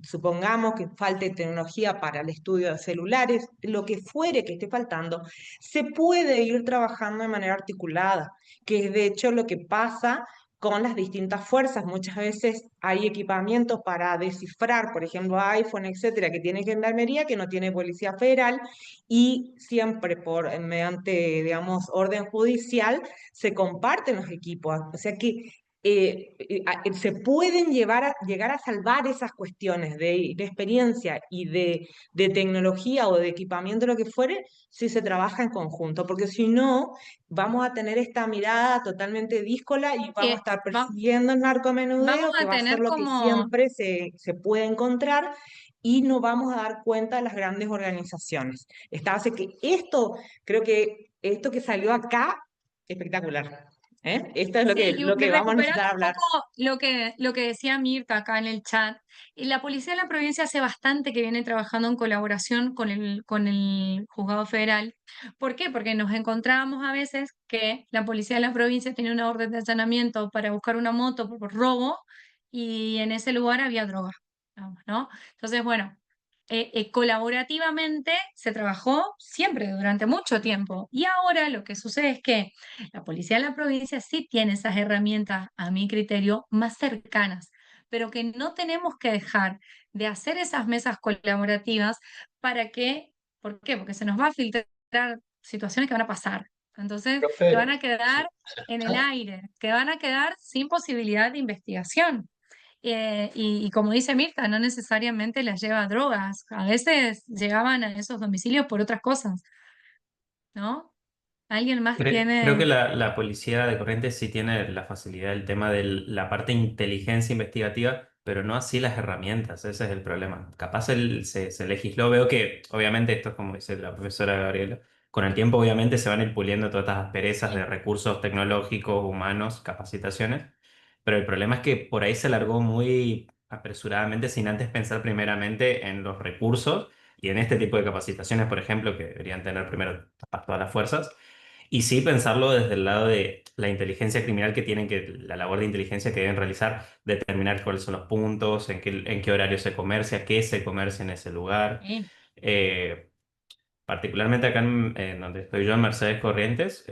Speaker 2: supongamos que falte tecnología para el estudio de celulares, lo que fuere que esté faltando, se puede ir trabajando de manera articulada, que es de hecho lo que pasa con las distintas fuerzas. Muchas veces hay equipamientos para descifrar, por ejemplo, iPhone, etcétera, que tiene Gendarmería, que no tiene Policía Federal, y siempre mediante, digamos, orden judicial se comparten los equipos. O sea que se pueden llegar a salvar esas cuestiones de experiencia y de tecnología o de equipamiento, lo que fuere, si se trabaja en conjunto, porque si no, vamos a tener esta mirada totalmente díscola y vamos a
Speaker 1: que
Speaker 2: estar
Speaker 1: va-
Speaker 2: persiguiendo el
Speaker 1: vamos
Speaker 2: narcomenudeo, que
Speaker 1: a
Speaker 2: va a ser
Speaker 1: tener
Speaker 2: lo que
Speaker 1: como,
Speaker 2: siempre se puede encontrar, y no vamos a dar cuenta de las grandes organizaciones. Así que creo que esto que salió acá, espectacular. ¿Eh? Esto es
Speaker 1: sí,
Speaker 2: lo
Speaker 1: y
Speaker 2: que vamos a
Speaker 1: recuperando
Speaker 2: necesitar
Speaker 1: un
Speaker 2: hablar.
Speaker 1: poco lo que decía Mirta acá en el chat, y la policía de la provincia hace bastante que viene trabajando en colaboración con el juzgado federal. ¿Por qué? Porque nos encontrábamos a veces que la policía de la provincia tenía una orden de allanamiento para buscar una moto por robo y en ese lugar había droga, digamos, ¿no? Entonces, bueno, colaborativamente se trabajó siempre durante mucho tiempo. Y ahora lo que sucede es que la policía de la provincia sí tiene esas herramientas, a mi criterio, más cercanas, pero que no tenemos que dejar de hacer esas mesas colaborativas para que, ¿por qué? Porque se nos va a filtrar situaciones que van a pasar. Entonces, que van
Speaker 8: profe,
Speaker 1: a quedar en el aire, que van a quedar sin posibilidad de investigación. Y como dice Mirta, no necesariamente las lleva a drogas, a veces llegaban a esos domicilios por otras cosas, ¿no? ¿Alguien más
Speaker 7: Creo que
Speaker 1: tiene?
Speaker 7: la policía de Corrientes sí tiene la facilidad del tema de la parte de inteligencia investigativa, pero no así las herramientas, ese es el problema. Capaz se legisló, veo que obviamente esto es como dice la profesora Gabriela, con el tiempo obviamente se van a ir puliendo todas estas asperezas de recursos tecnológicos, humanos, capacitaciones, pero el problema es que por ahí se largó muy apresuradamente sin antes pensar primeramente en los recursos y en este tipo de capacitaciones, por ejemplo, que deberían tener primero todas las fuerzas Y sí pensarlo desde el lado de la inteligencia criminal que tienen la labor de inteligencia que deben realizar, determinar cuáles son los puntos, en qué horario se comercia, qué se comercia en ese lugar.
Speaker 1: Sí,
Speaker 7: Eh, Particularmente acá en donde estoy yo, en Mercedes Corrientes,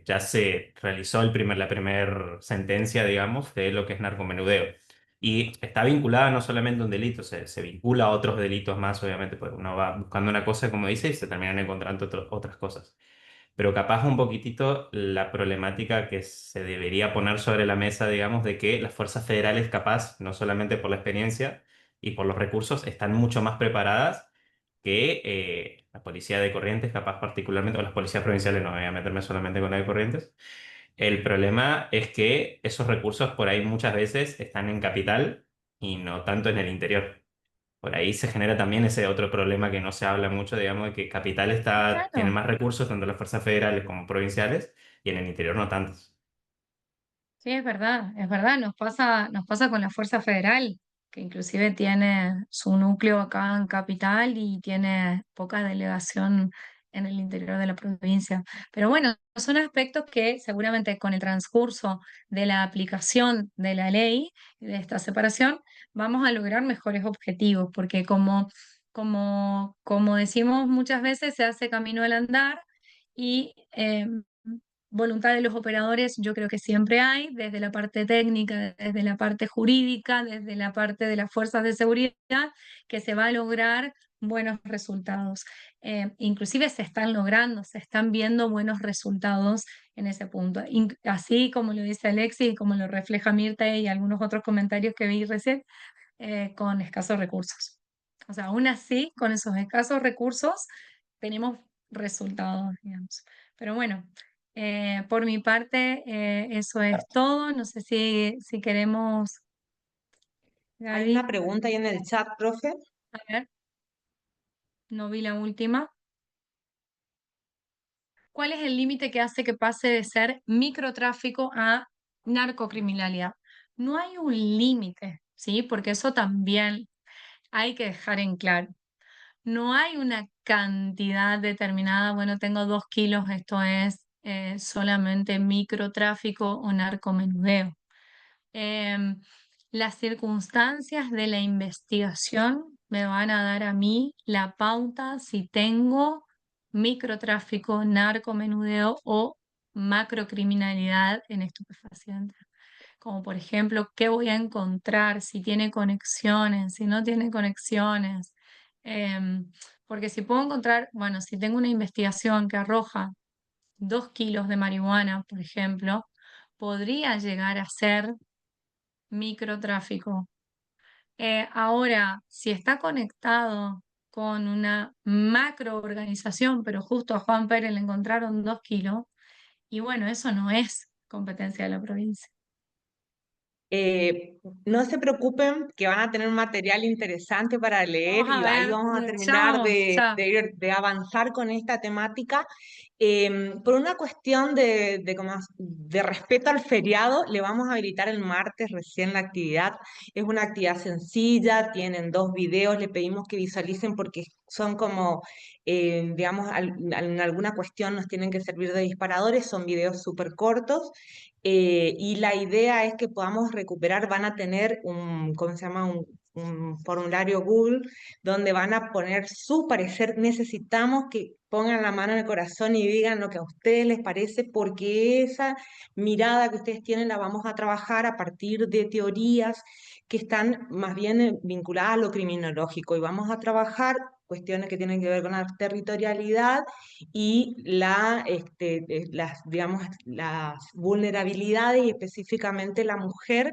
Speaker 7: ya se realizó la primera sentencia, digamos, de lo que es narcomenudeo. Y está vinculada no solamente a un delito, se vincula a otros delitos más, obviamente, porque uno va buscando una cosa, como dice, y se terminan encontrando otras cosas. Pero capaz un poquitito la problemática que se debería poner sobre la mesa, digamos, de que las fuerzas federales capaz, no solamente por la experiencia y por los recursos, están mucho más preparadas que la policía de Corrientes, capaz particularmente, o las policías provinciales, no voy a meterme solamente con la de Corrientes. El problema es que esos recursos por ahí muchas veces están en capital y no tanto en el interior. Por ahí se genera también ese otro problema que no se habla mucho, digamos, de que capital tiene
Speaker 1: claro.
Speaker 7: más recursos, tanto las fuerzas federales como provinciales, y en el interior no tantos.
Speaker 1: Sí, es verdad, nos pasa con la Fuerza Federal, que inclusive tiene su núcleo acá en Capital y tiene poca delegación en el interior de la provincia. Pero bueno, son aspectos que seguramente con el transcurso de la aplicación de la ley, de esta separación, vamos a lograr mejores objetivos, porque como decimos muchas veces, se hace camino al andar y voluntad de los operadores, yo creo que siempre hay, desde la parte técnica, desde la parte jurídica, desde la parte de las fuerzas de seguridad, que se va a lograr buenos resultados. Inclusive se están logrando, se están viendo buenos resultados en ese punto. Así como lo dice Alexis y como lo refleja Mirta y algunos otros comentarios que vi recién, con escasos recursos. O sea, aún así, con esos escasos recursos, tenemos resultados, digamos. Pero bueno, por mi parte, eso es todo. No sé si queremos,
Speaker 2: Hay una
Speaker 1: Gaby,
Speaker 2: pregunta ahí en el chat, profe.
Speaker 1: a ver, no vi la última. ¿Cuál es el límite que hace que pase de ser microtráfico a narcocriminalidad? No hay un límite, ¿sí? Porque eso también hay que dejar en claro. No hay una cantidad determinada, bueno, tengo 2 kilos, esto es solamente microtráfico o narcomenudeo. Em, las circunstancias de la investigación me van a dar a mí la pauta si tengo microtráfico, narcomenudeo o macrocriminalidad en estupefacientes. Como por ejemplo, qué voy a encontrar, si tiene conexiones, si no tiene conexiones. Em, Porque si puedo encontrar, bueno, si tengo una investigación que arroja 2 kilos de marihuana, por ejemplo, podría llegar a ser microtráfico. Ahora, si está conectado con una macroorganización, pero justo a Juan Pérez le encontraron 2 kilos, y bueno, eso no es competencia de la provincia.
Speaker 2: No se preocupen que van a tener un material interesante para leer
Speaker 1: Vamos a
Speaker 2: y ahí
Speaker 1: ver,
Speaker 2: vamos a
Speaker 1: ya
Speaker 2: terminar
Speaker 1: vamos, ya.
Speaker 2: de avanzar con esta temática. Por una cuestión de respeto al feriado, le vamos a habilitar el martes recién la actividad. Es una actividad sencilla, tienen 2 videos, le pedimos que visualicen porque son como, digamos, en alguna cuestión nos tienen que servir de disparadores, son videos súper cortos. Y la idea es que podamos recuperar, van a tener un, ¿cómo se llama? Un formulario Google donde van a poner su parecer. Necesitamos que pongan la mano en el corazón y digan lo que a ustedes les parece, porque esa mirada que ustedes tienen la vamos a trabajar a partir de teorías que están más bien vinculadas a lo criminológico y vamos a trabajar cuestiones que tienen que ver con la territorialidad y digamos, las vulnerabilidades y específicamente la mujer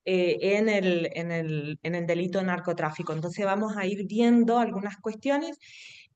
Speaker 2: en el delito de narcotráfico. Entonces vamos a ir viendo algunas cuestiones.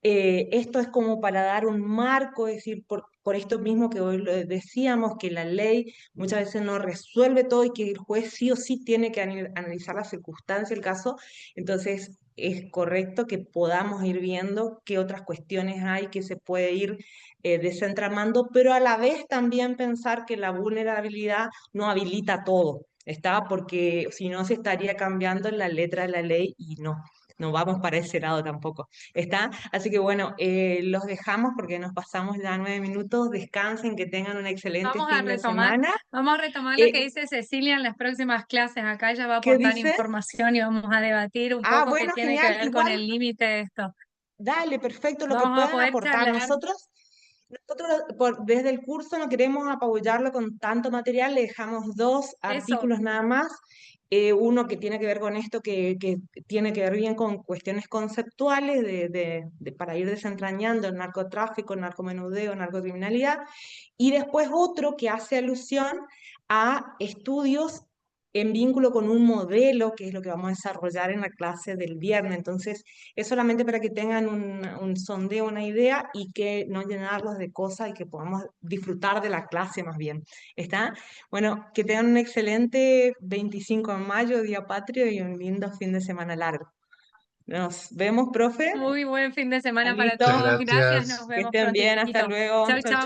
Speaker 2: Esto es como para dar un marco, es decir, por esto mismo que hoy lo decíamos, que la ley muchas veces no resuelve todo y que el juez sí o sí tiene que analizar la circunstancia, el caso. Entonces es correcto que podamos ir viendo qué otras cuestiones hay que se puede ir desentramando, pero a la vez también pensar que la vulnerabilidad no habilita todo, ¿está? Porque si no se estaría cambiando la letra de la ley y no. no vamos para ese lado tampoco. ¿Está? Así que bueno, los dejamos porque nos pasamos ya 9 minutos. Descansen, que tengan un excelente
Speaker 1: Vamos a
Speaker 2: fin de
Speaker 1: retomar,
Speaker 2: semana.
Speaker 1: vamos a retomar lo que
Speaker 2: Eh,
Speaker 1: dice Cecilia en las próximas clases. Acá ella va a
Speaker 2: ¿Qué
Speaker 1: aportar
Speaker 2: dice?
Speaker 1: información y vamos a debatir un
Speaker 2: Ah,
Speaker 1: poco qué
Speaker 2: bueno,
Speaker 1: tiene que
Speaker 2: genial.
Speaker 1: ver con
Speaker 2: Igual,
Speaker 1: el límite de esto.
Speaker 2: dale, perfecto, lo que
Speaker 1: Vamos a
Speaker 2: puedan
Speaker 1: poder
Speaker 2: aportar.
Speaker 1: charlar.
Speaker 2: Nosotros desde el curso no queremos apabullarlo con tanto material, le dejamos 2
Speaker 1: Eso,
Speaker 2: artículos nada más. Uno que tiene que ver con esto, que tiene que ver bien con cuestiones conceptuales para ir desentrañando el narcotráfico, narcomenudeo, narcocriminalidad, y después otro que hace alusión a estudios en vínculo con un modelo, que es lo que vamos a desarrollar en la clase del viernes. Entonces, es solamente para que tengan un sondeo, una idea y que no llenarlos de cosas y que podamos disfrutar de la clase más bien. ¿Está? Bueno, que tengan un excelente 25 de mayo, Día Patrio, y un lindo fin de semana largo. Nos vemos, profe.
Speaker 1: muy buen fin de semana para
Speaker 2: Carlito,
Speaker 8: Muchas
Speaker 1: todos. Gracias, nos
Speaker 8: gracias.
Speaker 2: que
Speaker 1: vemos
Speaker 2: estén bien, hasta
Speaker 1: prontito.
Speaker 2: luego.
Speaker 1: Chau,
Speaker 2: Chao,
Speaker 1: chau.
Speaker 2: chao.